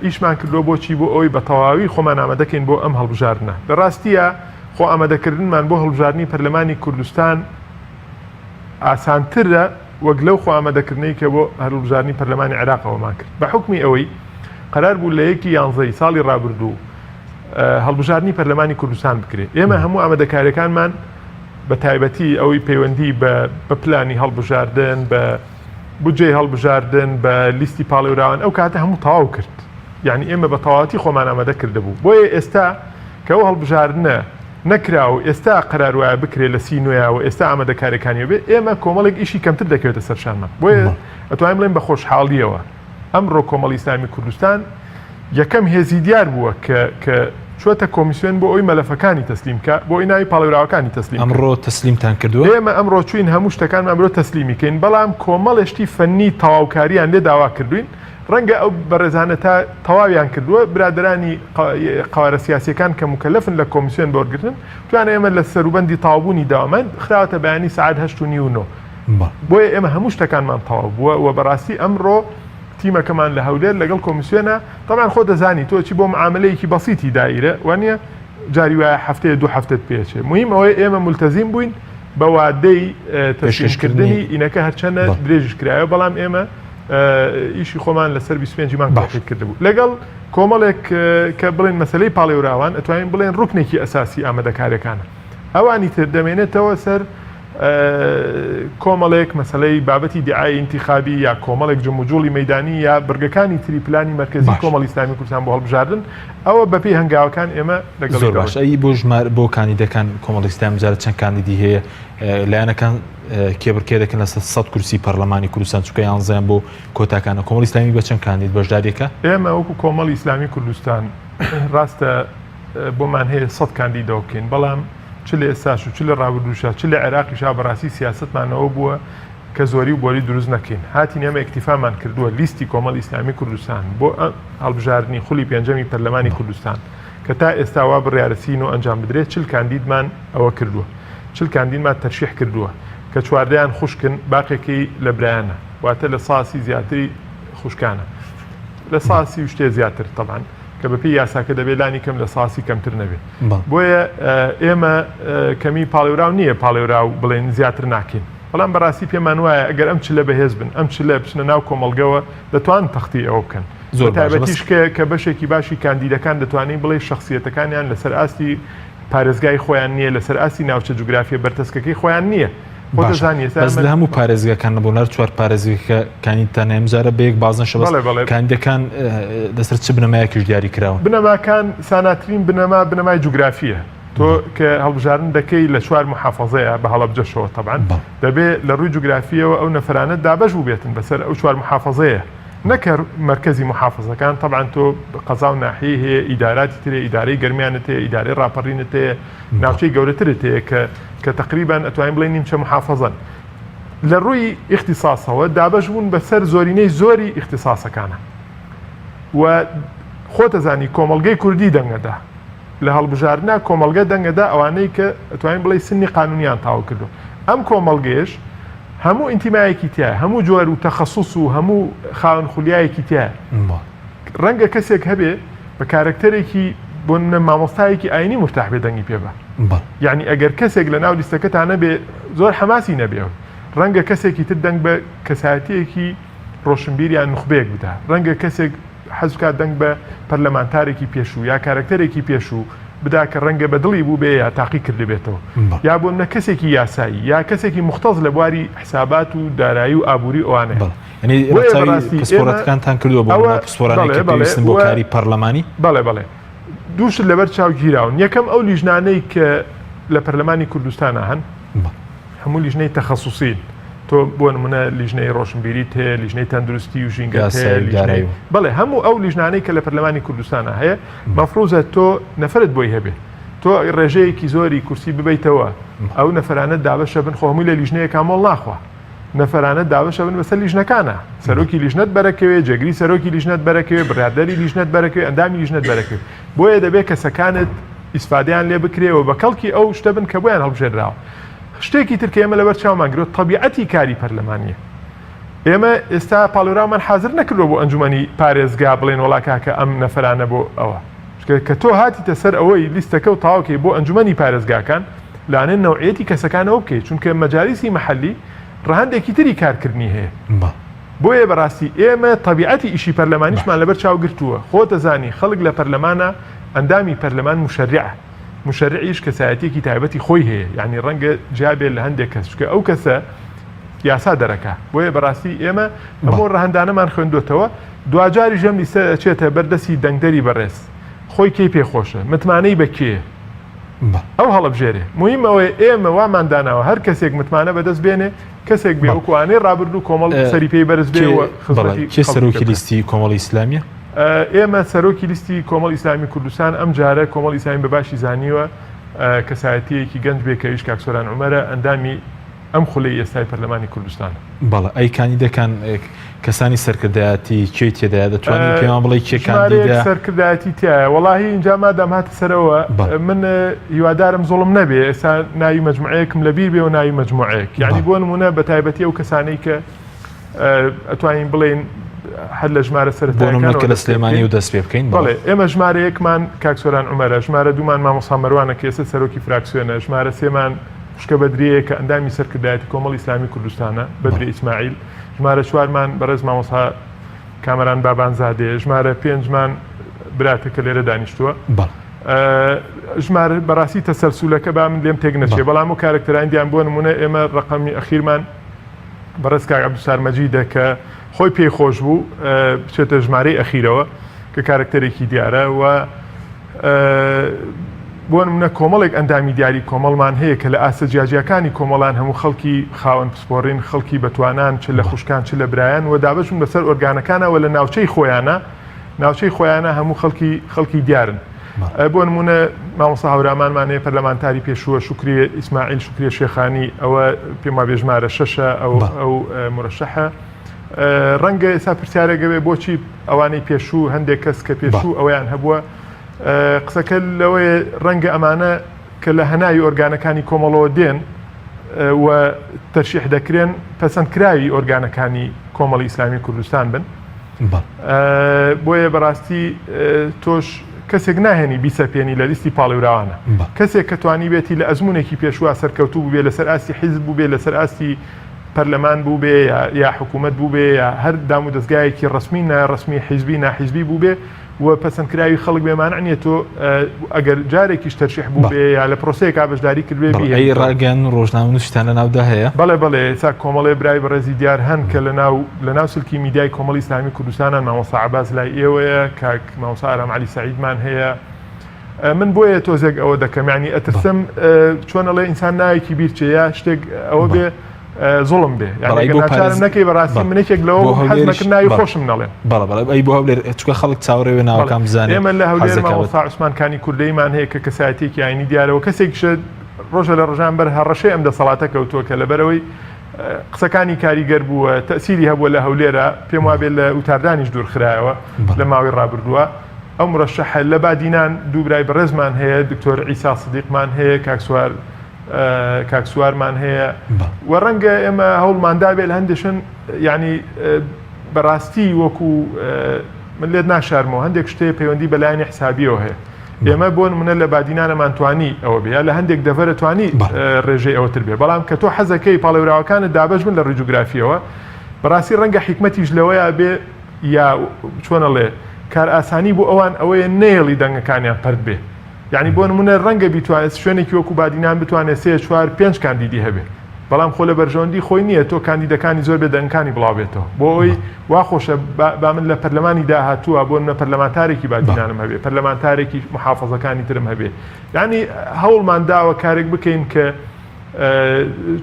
ئیشمان کردو بۆچی بۆ ئەوی بە تەواوی خۆمان ئامادەکەین بۆ ئەم هەڵبژاردنە بەڕاستیە خۆ ئامادەکردنمان بۆ هەڵبژاردننی پەرلەمانی کوردستان ئاسانترە وەک لەو خۆ ئامادەکردنەی کە بۆ هەڵبژاردننی پەرلەمانی عێراقەوەمان کرد بە حکمی ئەوەی قەرار بوو لە 11 ساڵی ڕابردوو هەڵبژاردننی پەرلەمانی کوردستان بکرێت ئێمە هەموو ئامادەکاریەکانمان بە تایبەتی ئەوەی پەیوەندی بە پلانی هەڵبژاردن بە بودجێ هەڵبژاردن بە لیستی پاڵێوراوان ئەو کاتە هەموو تەواو کرد یعنی ئێمە بە تەواوەتی خۆمان ئامادە کردبوو بۆیە ئێستا کە ئەو هەڵبژاردنە نەکرا و ئێستا قەرار وایە بکرێت لە سینۆیاوە ئێستا ئامادەکاریەکانی بێ ئێمە کۆمەڵێک ئیشی کەمتر دەکەوێتە سەرشانمان بۆیە ئەتوانین بڵێن بە خۆشحاڵیەوە ئەمڕۆ کۆمەڵی ئیسلامی کوردستان یەکەم هێزی دیار بووە کە چۆتە کۆمیسیۆن بۆ ئەوی مەلەفەکانی تەسلیم کە بۆ ئەوی ناوی پاڵێوراوەکانی تەسلیم ئەمڕۆ تەسلیمتان کردووە ئێمە ئەمڕۆ چوین هەموو شتەکانمان ئەمڕۆ تەسلیمیکەین بەڵام کۆمەڵێشتی فەنی تەواوکاریان لێ داوا کردوین ڕەنگە ئەو بەڕێزانە تا تەواویان کردووە برادرانی قوارە سیاسیەکان کە مکەلەفن لە کۆمیسیۆن بۆرگرتن توانە ئێمە لە سەروبەندی تاوابوونی داوامەند خراوەتە بەیانی سعات 8:30 بۆیە ئێمە هەموو شتەکانمان تەواو بووە و بەڕاستی ئەمڕۆ تیمەکەمان لە هەولێر لەگەڵ کۆمیسیۆنە طبعاً خۆ دەزانی تۆ چی بۆ معاملەیەکی بەسیتی دایرە وانە جاری وایە هەفتەیە 2 هەفتەت پێچێ مهم ئەوەی ئێمە مولتەزیم بووین بە وادەی تەشکیلکردنی ئینەکە هەرچەندە درێژش کرایە بەڵام ئێمە ئیشی خۆمان لەسەر 25 مانگ باقی کردبوو لەگەڵ کۆمەڵێک کە بڵێن مەسلەی پاڵێوراوان ئەتوانین بڵێن ڕوکنێکی ئەساسی ئامادەکاریەکانە ئەوانی تر دەمێنێتەوە سەر کۆمەڵێک مەسلەی بابەتی دیعای انتخابی یا کۆمەڵێک جموجوڵی مەدانی یا برگەکانی تریپلانی مرکزی کۆمەڵی ئیسلامی کوردستان بۆ هەڵبژاردن ئەوە بەپی هەنگاوەکان ئێمە لەگەڵ زۆر باش ئەی بۆ ژمار بۆ کاندیدەکان کۆمەڵی ئیسلامی جارە چەند کاندیدی هەیە لایەنەکان کێبڕکێ دەکەن لە 100 کورسی پەرلەمانی کوردستان چونکە 11 بۆ کۆتاکانە کۆمەڵی ئیسلامی بە چەند کاندید بەشداریەکە ئێمە وەکو کۆمەڵی ئیسلامی کوردستان ڕاستە بۆمان هەیە 100 کاندیدەوە بکەین بەڵام چ لە ئێستاش و چ لە ڕابردووشە چ لە عێراقیشا بەڕاستی سیاستمانەوە بووە کە زۆری و بۆری دروست نەکەین هاتین ئێمە ئیکتیفامان کردووە لیستی کۆمەڵی ئیسلامی کوردستان بۆ هەڵبژاردننی خولی پێنجەمی پەرلەمانی کوردستان کە تا ئێستا وا بڕیارەسین و ئەنجام بدرێت 40 کاندیدمان ئەوە کردووە 40 کاندیدمان تەرشیح کردووە کە چواردەیان خوشکن باقێکی لە برایانە واتە لە ساسی زیاتری خوشکانە لە ساسی شتێ زیاتر طبعاً کە بەپی یاساکە دەبێت لانی کەم لە ساسی کەمتر نەبێت بۆیە ئێمە کەمی پاڵێوراو نییە پاڵێوراو بڵێن زیاتر ناکەین بەڵام بەڕاستی پێمان وایە ئەگەر ئەم چلە بەهێز بن ئەم چلە بچنە ناو کۆمەڵگەوە دەتوان تەختی ئەوە بکەن زۆر تایبەتیش کە بەشێکی باشی کاندیدەکان دەتوانین بڵێ شخصیەتەکانیان لەسەر ئاستی پارێزگای خۆیان نییە لەسەر ئاسی ناوچە جوگرافیە بەرتەسکەکەی خۆیان نییە بەس لە هەموو پارێزگەکان نەبوونەر چوار پارێزگەکانی تەنێ ئەمجارە بەیەک بازن شەکاندەکان لەسەر چ بنەمایەکیش دیاری کراوە بنەماکان ساناترین بنەمای جوگرافیە تۆ کە هەڵبژارن دەکەی لە چوار محافەزەیە بە هەڵەبجەشەوە طبعاً دەبێت لە ڕووی جوگرافیەوە ئەو نەفرانە دابەش بوو بێتن بەسەر ئەو چوار محافەزەیە نەکە مرکزی محافظەکان طبعاً تۆ قەزا و ناحیە هەیە ئیداراتی ترێ ئیدارەی گەرمیانت هەیە ئیدارەی ڕاپەڕینت هەیە ناوچەی گەورەترت هەیە کە تقریبان ئەتوانین بڵێن نیمچە محافظەن لە ڕووی اختصاصەوە دابەش بوون بەسەر زۆرینەی زۆری اختصاسەکانە و خۆتەزانی کۆمەڵگەی کوردی دەنگەدا لە هەڵبژاردنە کۆمەڵگە دەنگەدا ئەوانەی کە ئەتوانین بڵێ سنی قانونیان تاو کردو ئەم کۆمەڵگەیش هەموو ئینتیمایەکی تایە هەموو جۆر و تەخەسوس و هەموو خاوەن خولیایەکی تایە ڕەنگە کەسێک هەبێ بە کارکتەرێکی بۆ مامۆستایەکی ئاینی مرتاح بێ دەنگی پێ بە یعنی ئەگەر کەسێک لە ناو لیستەکەتان نەبێ زۆر حەماسی نەبێ ڕەنگە کەسێکی تر دەنگ بە کەسایەتیەکی ڕۆشنبیریان نخبەیەک بدە ڕەنگە کەسێک حەزکات دەنگ بە پەرلەمانتارێکی پێشوو یا کارکتەرێکی پێشوو بدا کە ڕەنگە بە دڵی بوو بێ یا تاقی کرد بێتەوە یا بۆ منە کەسێکی یاسایی یا کەسێکی مختەز لە بواری حسابات و دارایی و ئابووری ئەوانەیە پسپۆرەتەکانتان کردووە بۆ پسپۆرانێک کە پێویستن بۆ کاری پەرلەمانی بەڵێ دووشت لەبەر چاو گیراون یەکەم ئەو لیژنانەی کە لە پەرلەمانی کوردستانە هەن هەموو لیژنەی تەخەسوسین تۆ بۆ نمونە لیژنەی ڕۆشنبیریت هەیە لیژنەی تەندروستی و ژینگەت هەیە بەڵێ هەموو ئەو لیژنانەی کە لە پەرلەمانی کوردستانە هەیە مەفروزە تۆ نەفرت بۆی هەبێ تۆ ڕێژەیەکی زۆری کورسی ببیتەوە ئەو نەفرانە دابەشە بن خۆهمووی لە لیژنەیە کامۆڵ ناخوا نەفرانە دابەشە بن بەسەر لیژنەکانە سەرۆکی لیژنەت بەرەکەوێ جێگری سەرۆکی لیژنەت بەرەکەوێ بڕیادەری لیژنەت بەرەکەوێ ئەندامی لیژنەت بەرەکەوێ بۆیە دەبێت کەسەکانت ئیسفادیان لێ بکرێەوە بە کەڵکی ئەو شتە بن کە بۆیان هەڵبژێراوە شتێکی ترکە ئێمە لەبەر چاومانگرۆ تەبیعەتی کاری پەرلەمانیە ئێمە ئێستا پاڵورامان حاضر نەکردووە بۆ ئەنجومەنی پارێزگا بڵێن وڵا کاکە ئەم نەفرانە بۆ ئەوە کە تۆ هاتیتە سەر ئەوەی لیستەکە و تاوکەی بۆ ئەنجومەنی پارێزگاکان لاانێن نەوعەتی کەسەکانەوە بکەیت چونکە مەجالیسی مەحەلی ڕەهەندێکی تری کارکردنی هەیە بۆیە بەڕاستی ئێمە تەبیعەتی ئیشی پەرلەمانیشمان لەبەر چاو گرتووە خۆتەزانی خەڵک لە پەرلەمانە ئەندامی پەرلەمان مشەرعە مشەرعیش کەسایەتێکی تایبەتی خۆی هەیە یعنی ڕەنگە جیابێت لە هەندێک کەس چکە ئەو کەسە یاسا دەرەکە بۆیە بەڕاستی ئێمە هەموو ڕەهەندانەمان خوێندوتەوە دوجاری ژەم لیستە ئەچێتە بەردەسی دەنگدەری بەڕێز خۆی کەی پێخۆشە متمانەی بە کێ ئەو هەڵبژێرێ مهم ئەوەیە ئێمە وامانداناوە هەر کەسێک متمانە بەدەست بێنێ کەسێک بێ وەکوانەی ڕابرد و کۆمەڵ سەری پێی بەرز بێەوە کێ سەرۆکی لیستی کۆمەڵی ئیسلامیە ئێمە سەرۆکی لیستی کۆمەڵ ئیسلامی کوردستان ئەم جارە کۆمەڵ ئیسلامی بەباشی زانیوە کەسایەتیەکی گەنج بێ کەویش کاکسۆران عومەرە ئەندامی ئەم خولەی ئێستای پەرلەمانی کوردستان بەڵێ ئەی کاندیدەکان کەسانی سەرکردایەتی کێ تێدایە دەتوانین پێمان بڵێ کێ کاندیدا سەرکردایەتی تایە وەڵاهی اینجا مادام هاتە سەرەوە من هیوادارم زوڵم نەبێ ئێستا ناوی مەجموعەیەکم لەبیر بێ و ناوی مەجموعەیەک یعنی بۆ نمونە بە تایبەتی ئەو کەسانەی کە ئەتوانین بڵێن هەر لە ژمارە سەرەتاییەکان کە لە سلێمانی و دەست پێ بکەین بەڵێ ئێمە ژمارە یەکمان کاکسۆران عومەرە ژمارە دوومان مامۆستا مەروانە کە ئێستا سەرۆکی فراکسیۆنە ژمارە سێمان شکە بەدرەیە کە ئەندامی سەرکردایەتی کۆمەڵ ئیسلامی کوردستانە بەدرێ ئیسماعیل ژمارە چوارمان بەڕێز مامۆستا کامەران بابانزادێ ژمارە پێنجمان براتەکە لێرە دانیشتووە ژمارە بەڕاستی تەسەلسولەکە با من لێم تێک نەچێ بەڵام و کارکتەرانیان بۆ نمونە ئێمە ڕقەمی ئەخیرمان بەڕێز کاک عەبدولسار مەجیدە کە خۆی پێی خۆش بوو بچێتە ژمارەی ئەخیرەوە کە کارکتەرێکی دیارە و بۆ نمونە کۆمەڵێک ئەندامی دیاری کۆمەڵمان هەیە کە لە ئاسە جیاجیەکانی کۆمەڵان هەموو خەڵکی خاوەن پسپۆڕین خەڵکی بەتوانان چ لە خوشکان چ لە برایان و دابەشون بەسەر ئۆرگانەکانەوە لە ناوچەی خۆیانە هەموو خەڵکی دیارن بۆ نمونە مامۆستا هەورامانمان هەیە پەرلەمانتاری پێشووە شوکری ئیسماعیل شوکری شێخانی ئەوە پێم وابێ ژمارە 6 ئەو مرەشەحە ڕەنگە ئێستا پرسیارێکەوێ بۆچی ئەوانەی پێشوو هەندێک کەس کە پێشوو ئەویان هەبووە قسەکە لەوەیە ڕەنگە ئەمانە کە لە هەناوی ئۆرگانەکانی کۆمەڵەوە دێن و تەرشیح دەکرێن پەسەندکراوی ئۆرگانەکانی کۆمەڵی ئیسلامی کوردستان بن بۆیە بەڕاستی تۆش کەسێک ناهێنی بیسەپێنی لە لیستی پاڵێوراوانە کەسێک کە توانی بێتی لە ئەزمونێکی پێشوە سەرکەوتوو بوو بێ لەسەر ئاستی حیزب بوو بێ لەسەر ئاستی پەرلەمان بوو بێ یا حکوومەت بوو بێ یا هەر دام و دەستگایەکی ڕسمی ناڕسمی حیزبی ناحیزبی بوو بێ و پەسەندکراوی خەڵک بێمانە نیە تۆ ئەگەر جارێکیش تەرشیح بوو بێ یا لە پرۆسەیەکا بەشداری کردوێ ئەی ڕاگەن ڕۆژنامە نووسیتانە ناودا هەیە بەڵێ چاک کۆمەڵێ برای بەڕێزی دیار هەن کە لە ناو سلکی میدیای کۆمەڵی ئیسلامی کوردستانە مامۆستا عەباس لای ئێوەیە کاک مامۆستا ئارام عەلی سەعیدمان هەیە من بۆیە تۆزێک ئەوە دەکەم یعنی ئەترسم چۆنەڵێ ئینسان نایەکی بیرچەیە شتێک ئەوە بێ زۆڵم بێ ناچارم نەکەی بەڕاستی منێکێک لەوە حەزمەکرد ناوی خۆشم نەڵێ ئەی بۆ هەولێر چکە خەڵک چاوەڕێوێ ناوەکان بزانێ ئێمە لە هەولێر مامۆستا عوسمانکانی کوردەیمان هەیە کە کەسایەتێکی ئاینی دیارەوە کەسێکیشە ڕۆژە لە ڕژان بەر هەڕەشەی ئەم دەسەڵاتە کەوتووە کە لەبەرەوەی قسەکانی کاریگەر بووە تەسیری هەبووە لە هەولێرە پێم وابێ لە وتاردانیش دوورخرایەوە لە ماوەی ڕابردووە ئەو مرەشەحە لە بادینان دوو برای بەڕێزمان هەیە دکتۆر عیسا سدیقمان هەیە کاکسوارمان هەیە و ڕەنگە ئێمە هەوڵماندا بێ لە هەندێشن یعنی بەڕاستی وەکو من لێت ناشارمەوە هەندێک شتەیە پەیوەندی بەلایەنی حسابیەوە هەیە ئێمە بۆ نمونە لە بادینانەمانتوانی ئەوە بێ لە هەندێک دەڤەرە توانی ڕێژەی ئەوەتر بێ بەڵام کە تۆ حەزەکەی پاڵێوراوەکانت دابەش بن لە ڕێجوگرافیەوە بەڕاستی ڕەنگە حیکمەتیش لەوەیە بێ یا چۆنەڵێ کار ئاسانی بۆ ئەوان ئەوەیە نێڵی دەنگەکانیان پەرد بێ یعنی بۆ نمونە ڕەنگە بیتوانێت شوێنێکی وەکو بادینان بتوانێت 3 4 5 کاندیدی هەبێ بەڵام خۆ لە بەرژەوەندی خۆی نییە تۆ کاندیدەکانی زۆر بێ دەنگەکانی بڵاو بێتەوە بۆ ئەوی وا خۆشە با من لە پەرلەمانی داهاتووە بۆ نمونە پەرلەمانتارێکی بادینانم هەبێ پەرلەمانتارێکی محافەزەکانی ترم هەبێ یعنی هەوڵمان داوە کارێک بکەین کە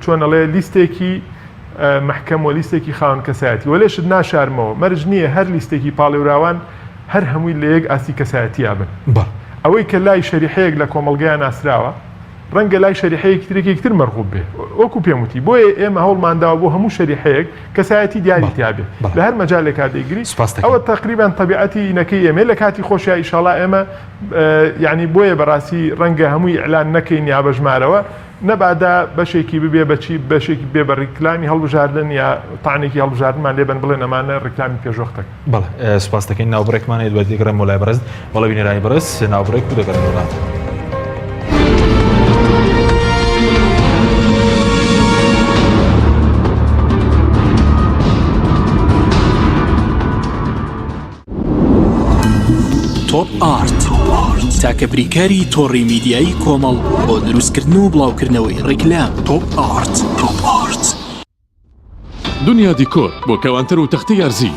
چۆنەڵێ لیستێکی محکەم و لیستێکی خاوەن کەسایەتی وەلێشت ناشارمەوە مەرج نییە هەر لیستێکی پاڵێوراوان هەر هەمووی لە یەک ئاسی کەسایەتیە بن ئەوەی کە لای شەریحەیەک لە کۆمەڵگەیان ناسراوە ڕەنگە لای شەریحەیەکی ترێکێکتر مەرغوب بێ وەکو پێم وتی بۆیە ئێمە هەوڵمانداوە بۆ هەموو شەریحەیەک کەسایەتی دیاری تیابێ لە هەر مەجالێکا دەیگری ئەوە تقریبان طبیعەتی ئینەکەی ئێمە لە کاتی خۆشیە ئیشاڵا ئێمە یعنی بۆیە بەڕاستی ڕەنگە هەمووی ئیعلان نەکەین یا بەژمارەوە نەبادا بەشێکی ببێ بەچی بەشێکی بێ بە ڕیکلامی هەڵبژاردن یا تاانێکی هەڵبژاردنمان لێبن بڵێن ئەمانە ڕیکلامی پێشۆختەکە بەڵێ سوپاس دەکەین ناوبڕێکمانێت دوای دیگەڕێم وڵای بەرز وەڵە بینێرانی بەرز ناوبڕێک بوو دەگەڕێنەوە تۆپ ئارت تاکە بریکاری تۆڕی میدیایی کۆمەڵ بۆ دروستکردن و بڵاوکردنەوەی ڕیکلام تۆپ ئارت دنیا دیکۆر بۆ کەوانتەر و تەختەی ئەرزی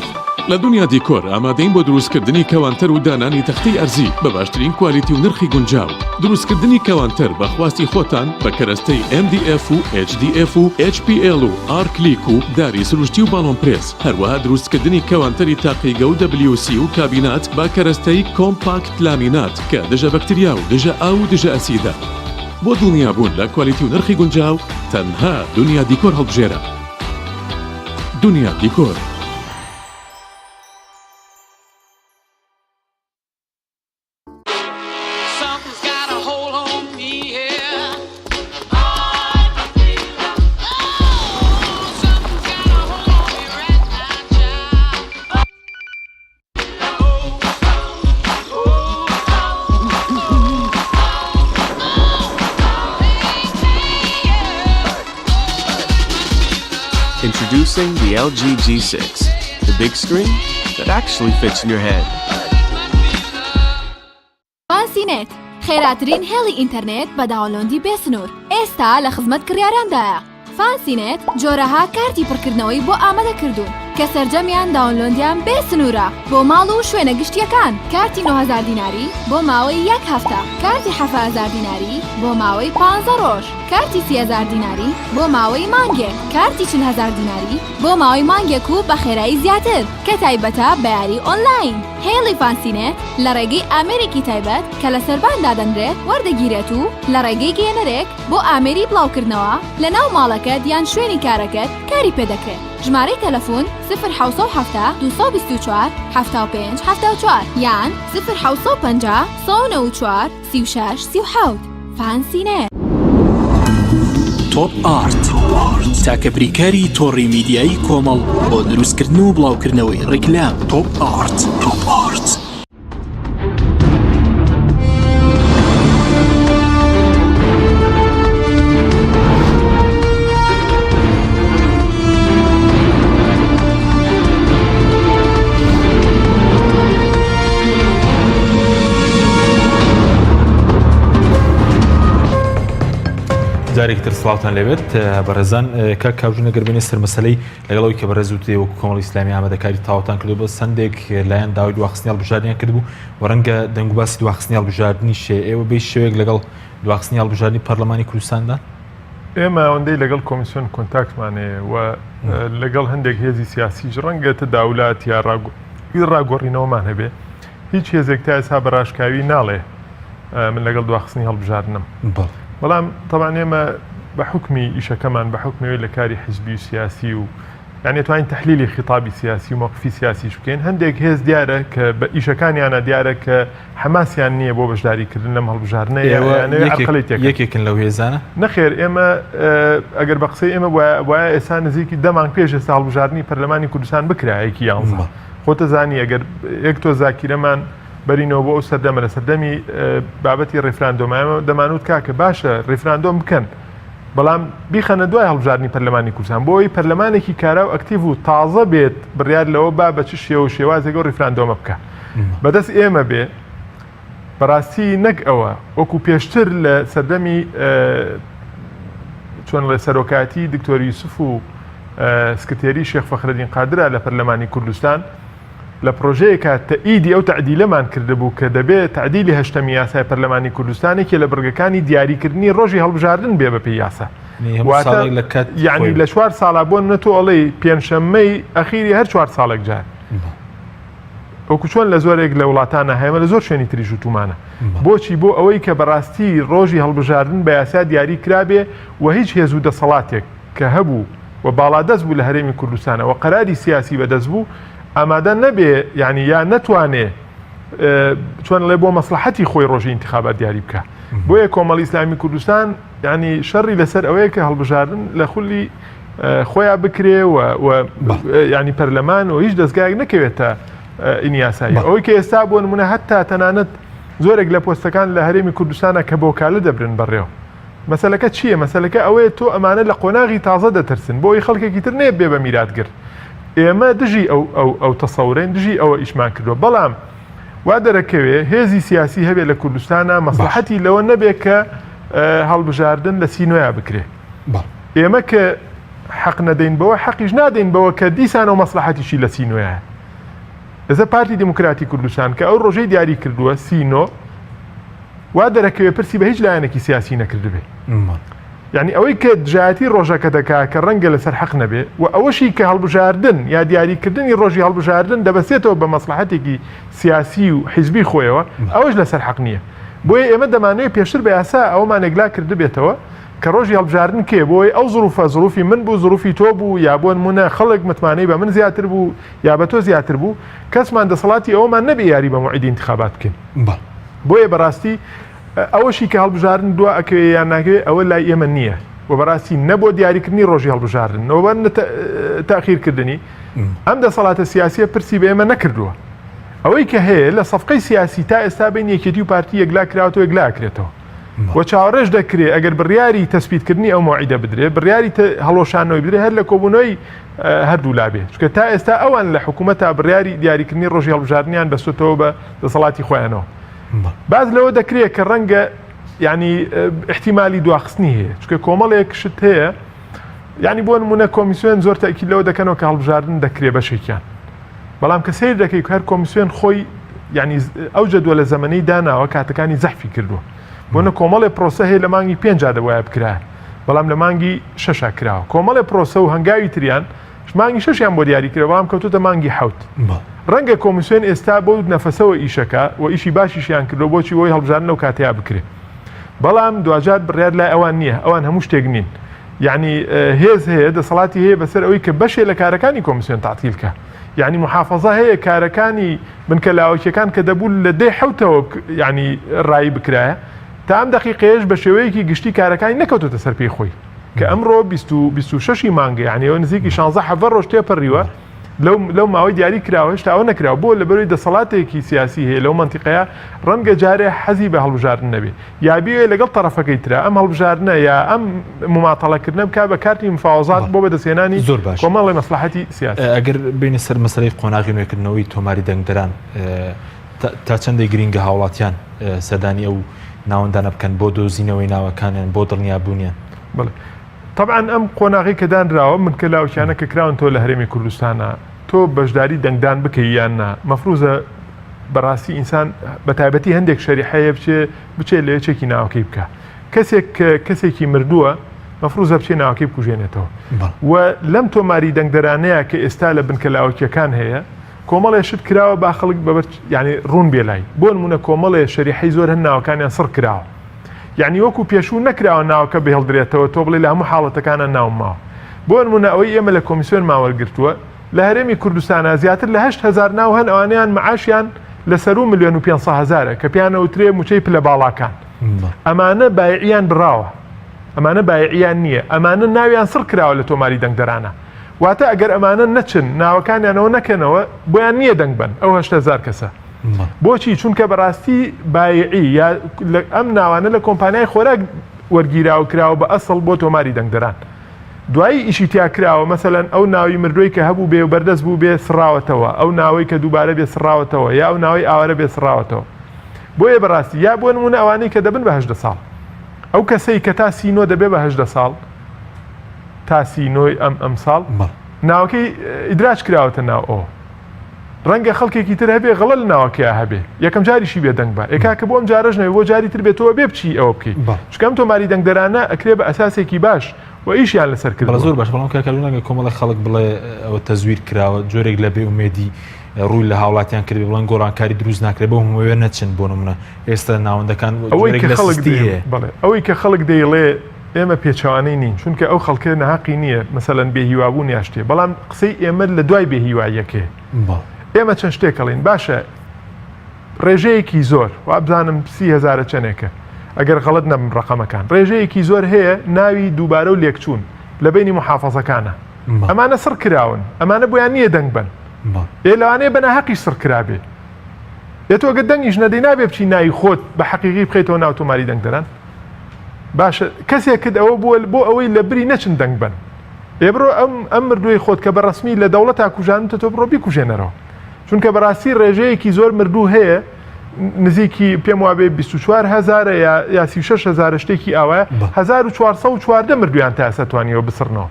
لە دنیا دیکۆر ئامادەین بۆ دروستکردنی کەوانتەر و دانانی تەختەی ئەرزی بە باشترین کوالیتی و نرخی گونجاو دروستکردنی کەوانتەر بە خواستی خۆتان بە کەرەستەی MDF و HDF و HPL و R-Click و داری سروشتی و باڵۆن پرێس هەروەها دروستکردنی کەوانتەری تاقیگە و WC و کابینات با کەرەستەی کۆمپاکت لامینات کە دژە بەکتریا و دژە ئاو و دژە ئەسیدە بۆ دڵنیا بوون لە کوالیتی و نرخی گونجاو تەنها دنیا دیکۆر هەڵبژێرە دنیا دیکۆر Introducing the LG G6, the big screen that actually fits in your head. فانسینێت خێراترین هێڵی ئینتەرنێت بە داوەلۆندی بێسنوور ئێستا لە خزمەت کڕیاراندایە فانسینێت جۆرەها کارتی پڕکردنەوەی بۆ ئامادەکردوون کە سەرجەمیان داوەلۆندیان بێسنوورە بۆ ماڵ و شوێنە گشتیەکان کارتی 9,000 دیناری بۆ ماوەی 1 هەفتە کارتی 7,000 دیناری بۆ ماوەی 15 ڕۆژ کارتی 30,000 دیناری بۆ ماوەی مانگێک کارتی 40,000 دیناری بۆ ماوەی مانگێک و بە خێرایی زیاتر کە تایبەتە بە یاری ئۆنلاین هێڵی فانسینێت لە ڕێگەی ئامێرێکی تایبەت کە لە سەرباندا دەنرێت وەردەگیرێت و لە ڕێگەی گێنەرێک بۆ ئامێری بڵاوکردنەوە لە ناو ماڵەکەت یان شوێنی کارەکەت کاری پێدەکرێت ژمارەی تەلەفۆن 0 224 75 74 یان 0 194 36 37 فانسینێت تۆپ ئارت تاکە بریکاری تۆڕی میدیایی کۆمەڵ بۆ دروستکردن و بڵاوکردنەوەی ڕیکلام تۆپ ئارت جارێکی تر سڵاوتان لەوێت بەڕێزان کاک کاوژنە گەربێنێ سەر مەسەلەی لەگەڵەوەی کە بەڕێزوتێ وەکو کۆمەڵی ئیسلامی ئامادەکاری تاوەتان کردو بە سندێک لایەن داوای دواخستنی هەڵبژاردنیان کردبوو و ڕەنگە دەنگ و باسی دواخستنی هەڵبژاردننی شێ ئێوە بێ شێوەیەک لەگەڵ دواخستنی هەڵبژاردننی پەرلەمانی کوردستاندا ئێمە ئەوەندەی لەگەڵ کۆمیسیۆن کۆنتاکتمانەیە و لەگەڵ هەندێک هێزی سیاسیش ڕەنگە تەداولات یا ڕاگۆڕینەوەمان هەبێ هیچ هێزێک تا ئێستا بەڕاشکاوی ناڵێ من لەگەڵ دواخستنی هەڵبژاردنم بەڵام طبعا ئێمە بە حکمی ئیشەکەمان بە حکمەوەی لە کاری حیزبی و سیاسی و یعنی توانین تحلیلی خطابی سیاسی و موقفی سیاسیش بکەین هەندێک هێز دیارە کە بە ئیشەکانیانە دیارە کە حماسیان نییە بۆ بەشداریکردن لەم هەڵبژاردنەیە یەکێکن لەو هێزانە نەخێر ئێمە ئەگەر بە قسەی ئێمە وایە ئێستا نزیکی دەمان پێش ئێستا هەڵبژاردننی پەرلەمانی کوردستان بکرایەکی یانزە خۆتە زانی ئەگەر یەک تۆ زاکیرەمان بەرینەوە بۆ ئەو سەردەمە لە سەردەمی بابەتی ڕێفراندۆمایمە دەمانوت کاکە باشە ڕێفراندۆم بکەن بەڵام بیخەنە دوای هەڵبژاردننی پەرلەمانی کوردستان بۆی پەرلەمانێکی کارا و ئەکتیڤ و تازە بێت بڕیار لەوە با بە چ شێوە شێوازێک و ڕێفراندۆمە بکە بەدەست ئێمە بێ بەڕاستی نەک ئەوە وەکو پێشتر لە سەردەمی چۆن لە سەرۆکاتی دکتۆر یوسف و سکرتێری شێخ فەخرەدین قادرە لە پەرلەمانی کوردستان لە پرۆژەیەکە تەئیدی ئەو تعدیلەمان کردبوو کە دەبێت تعدیلی هەشتەمی یاسای پەرلەمانی کوردستانێکی لە بڕگەکانی دیاریکردنی ڕۆژی هەڵبژاردن بێ بە پێی یاسا یعنی لە 4 ساڵا بۆ نەتۆ ئەڵێ پێنجشەممەی ئەخیری هەر 4 ساڵێک جار وەکو چۆن لە زۆرێک لە وڵاتانە هەیە لە زۆر شوێنی تریش و تومانە بۆچی بۆ ئەوەی کە بەڕاستی ڕۆژی هەڵبژاردن بە یاسا دیاری کرابێ و هیچ هێز و دەسەڵاتێک کە هەبوو و باڵادەست بوو لە هەرێمی کوردستانە و قەراری سیاسی بەدەست بوو ئامادە نەبێ ینی یا نەتوانێ چۆن لێ بۆ مەسلحەتی خۆی ڕۆژی انتخابات دیاری بکە بۆیە کۆمەڵی ئیسلامی کوردستان ینی شەڕی لەسەر ئەوەیە کە هەڵبژاردن لە خولی خۆیان بکرێ و ینی پەرلەمان و هیچ دەستگایەک نەکەوێتە ئینیاسایی ئەوەی کە ئێستا بۆ نمونە هەتا تەنانەت زۆرێک لە پۆستەکان لە هەرێمی کوردستانە کە بۆکالە دەبرن بەڕێوە مەسەلەکە چییە مەسەلەکە ئەوەیە تۆ ئەمانە لە قۆناغی تازە دەترسن بۆی خەڵکێکی تر نێ بێ بە میراتگر ئێمە دژی ئەو تەسەورێن دژی ئەوە ئیشمان کردووە بەڵام وا دەرەکەوێ هێزی سیاسی هەبێت لە کوردستانە مەسلحەتی لەوە نەبێت کە هەڵبژاردن لە سینۆیا بکرێ ئێمە کە حەق نەدەین بەوە حەقیش نادەین بەوە کە دیسان و مەسلحەتیشی لە سینۆیە ئێستا پارتی دموکراتی کوردستان کە ئەو ڕۆژەی دیاری کردووە سینۆ وا دەرەکەوێ پرسی بە هیچ لایەنێکی سیاسی نەکردبێ یعنی ئەوەی کە دژایەتی ڕۆژەکە دەکا کە ڕەنگە لەسەر حەق نەبێ و ئەوەشی کە هەڵبژاردن یا دیاریکردنی ڕۆژی هەڵبژاردن دەبەسێتەوە بە مەسلحەتێکی سیاسی و حیزبی خۆیەوە ئەوەش لەسەر حەق نییە بۆیە ئێمە دەمانەوێت پێشتر بە یاسا ئەومان ئێگلا کردبێتەوە کە ڕۆژی هەڵبژاردن کێ بۆی ئەو زروفی من بوو زروفی تۆ بوو یا بۆ نمونە خەڵک متمانەی بە من زیاتر بوو یا بە تۆ زیاتر بوو کەسمان دەسەڵاتی ئەومان نەبێ یاری بە موعیدی انتخابات بکەین بۆیە بەڕاستی ئەوەشی کە هەڵبژاردن دوا ئەکەوێ یان ناکەوێت ئەوە لای ئێمە نییە و بەڕاستی نەبۆ دیاریکردنی ڕۆژی هەڵبژاردن ئەوە تاخیرکردنی ئەم دەسەڵاتە سیاسیە پرسی بە ئێمە نەکردووە ئەوەی کە هەیە لە سەفقەی سیاسی تا ئێستا بین یەکێتی و پارتی یەکلا کراوەوە یەکلاکرێتەوە و چاوەڕێژ دەکرێت ئەگەر بڕیاری تەسبیتکردنی ئەو موعیدە بدرێ بڕیاری هەڵۆشانەوەی بدرێ هەر لە کۆبوونەوەی هەردوو لابێ چونکە تا ئێستا ئەوان لە حکوومەتە بڕیاری دیاریکردنی ڕۆژی هەڵبژاردنیان بەستۆتەوە بە دەسەڵاتی خۆیانەوە باز لەوە دەکرێت کە ڕەنگە ینی احتیمالی دواخستنی هەیە چونکە کۆمەڵێک شت هەیە ینی بۆ نمونە کۆمیسیۆن زۆر تاکید لەوە دەکەنەوە کە هەڵبژاردن دەکرێت بەشێکیان بەڵام کە سیر دەکەی هەر کۆمیسیۆن خۆی ینی ئەو جەدوە لە زەمەنەی داناوە کاتەکانی زەحفی کردووە بۆنە کۆمەڵێ پرۆسە هەیە لە مانگی 5 دەوایە بکرا بەڵام لە مانگی 6 کراوە کۆمەڵێ پرۆسە و هەنگاوی تریان مانگی 6یان بۆ دیاری کرا بەڵام کەوتوتە مانگی 7 ڕەنگە کۆمیسیۆن ئێستا بۆ نەفەسەوە ئیشەکە و ئیشی باشیشیان کردو بۆچی بۆی هەڵبژاردن لەو کاتەیە بکرێت بەڵام دوجار بڕیار لای ئەوان نییە ئەوان هەموو شتێک نین یعنی هێز هەیە دەسەڵاتی هەیە بەسەر ئەوەی کە بەشێ لە کارەکانی کۆمیسیۆن تعتیلکە یعنی محافظە هەیە کارەکانی بنکەلاوەکیەکان کە دەبوو لە دەی حوتەوە ینی ڕایی بکرایە تا ئەم دەقیقەیەش بە شێوەیەکی گشتی کارەکانی نەکەوتۆتە سەر پێی خۆی کە ئەمڕۆ 26 مانگە یعنی ئەوە نزیکی 16 ڕۆژ تێپەڕیوە لەو ماوەی دیاری کراوە هێشتا ئەوە نەکراوە بۆ لەبەروی دەسەڵاتێکی سیاسی هەیە لەو منتیقەیە ڕەنگە جارێ حەزی بە هەڵبژاردن نەبێ یا بیوێ لەگەڵ تەرەفەکەی ترا ئەم هەڵبژاردنە یا ئەم مماتەڵەکردنە بکا بە کارتی مفاوەزات بۆ بەدەستهێنانی کۆمەڵی مەسلحەتی سیاسی ئەگەر بینە سەر مەسەلەی قۆناغی نوێکردنەوەی تۆماری دەنگدەران تا چەندێک گرینگە هاوڵاتیان سەردانی ئەو ناوەندانە بکەن بۆ دۆزینەوەی ناوەکانیان بۆ دڵنیابوونیان بڵێ طبعاً ئەم قۆناغی کە دانراوە من کە لاوچیانە کە کراون تۆ لە هەرێمی کوردستانە تۆ بەشداری دەنگدان بکەی یان نا مەفروزە بەڕاستی ئینسان بە تایبەتی هەندێک شەریحەیە بچێت لە یەکێکی ناوەکەی بکە کەسێکی مردووە مەفروزە بچێ ناوەکەی بکوژێنێتەوە و لەم تۆماری دەنگدەرانەیە کە ئێستا لە بنکەلاوەکیەکان هەیە کۆمەڵێ شت کراوە با خەڵک بەبەر ینی ڕوون بێلای بۆ نمونە کۆمەڵێ شەریحەی زۆر هەن ناوەکانیان سڕ کراوە یعنی وەکو پێشوو نەکراوە ناوەکە بهێڵدرێتەوە تۆ بڵێ لە هەموو حاڵەتەکانە ناوم ماوە بۆ نمونە ئەوەی ئێمە لە کۆمیسیۆن ماوەرگرتووە لە هەرێمی کوردستانە زیاتر لە 8,000 ناو هەن ئەوانیان معاشیان لەسەر 1,500,000 کە پیانە وترێ موچەی پلە باڵاکان ئەمانە بایعیان بڕاوە ئەمانە بایعیان نییە ئەمانە ناویان سڕ کراوە لە تۆماری دەنگدەرانە واتە ئەگەر ئەمانە نەچن ناوەکانیانەوە نەکەنەوە بۆیان نییە دەنگ بن ئەو 8,000 کەسە بۆچی چونکە بەڕاستی بایعی یا ئەم ناوانە لە کۆمپانیای خۆراک وەرگیراوە کراوە بە ئەسڵ بۆ تۆماری دەنگدەران دوایی ئیشی تیا کراوە مەسەلەن ئەو ناوی مردووی کە هەبوو بێ و بەردەست بوو بێ سڕاوەتەوە ئەو ناوەی کە دووبارە بێ سڕاوەتەوە یا ئەو ناوی ئاوارە بێ سڕاوەتەوە بۆیە بەڕاستی یا بۆ نمونە ئەوانەی کە دەبن بە 18 ساڵ ئەو کەسەی کە تا سینۆ دەبێ بە 18 ساڵ تا سینۆی ئەم ساڵ ناوەکەی ئیدراج کراوەتە ناو ئەوە ڕەنگە خەڵکێکی تر هەبێ غەڵە لە ناوەکەیە هەبێ یەکەم جاریشی بێ دەنگ بە ئێکا کە بۆ ئەم جارەش نەوێ بۆ جاری تر بێتەوە بێ بچی ئەوە بکەیت چکەم تۆماری دەنگدەرانە ئەکرێ بە ئەساسێکی باش و ئیشیان لەسەر کرد زۆر باش بەڵام کاکەلوونەگە کۆمەڵی خەڵک بڵێ ئەوە تەزویر کراوە جۆرێک لە بێ ئومێدی ڕووی لە هاوڵاتیان کرد بڵێن گۆڕانکاری دروست ناکرێت بۆ هەمووێ نەچن بۆ نمونە ئێستا ناوەندەکان ئەوەی کە خەڵک دەیڵێ ئێمە پێچوانەی نین چونکە ئەو خەڵکە نەحەقی نییە مەسەلەن بێهیوابوون یاشتێ بەڵام قسەی ئێمە لە دوای بێهیواییەکێ ئێمە چەند شتێکەڵین باشە ڕێژەیەکی زۆر وابزانم 30,000 چەندێکە ئەگەر غەڵەت نەبم ڕقەمەکان ڕێژەیەکی زۆر هەیە ناوی دووبارە و لێکچوون لە بینی محافەزەکانە ئەمانە سڕ کراون ئەمانە بۆیان نییە دەنگ بن ئێ لەوانەیە بەناحەقی سڕ کرابێ ئێتۆگە دەنگیش نەدەی نابێ بچی ناوی خۆت بە حەقیقی بخەیتەوە ناو تۆماری دەنگدەران باشە کەسێک کرد ئەوە بۆ ئەوەی لە بری نەچن دەنگ بن ئێ بڕۆ ئەم مردووی خۆت کە بە ڕسمی لە دەوڵەت تا کوژانتە تۆ بڕۆ بیکوژێنەرەوە چونکە بەڕاستی ڕێژەیەکی زۆر مردوو هەیە نزیکی پێم وابێ 24,000 یا 36,000 شتێکی ئاوە 1414 مردویان تا ئێستا توانیەوە بسڕنەوە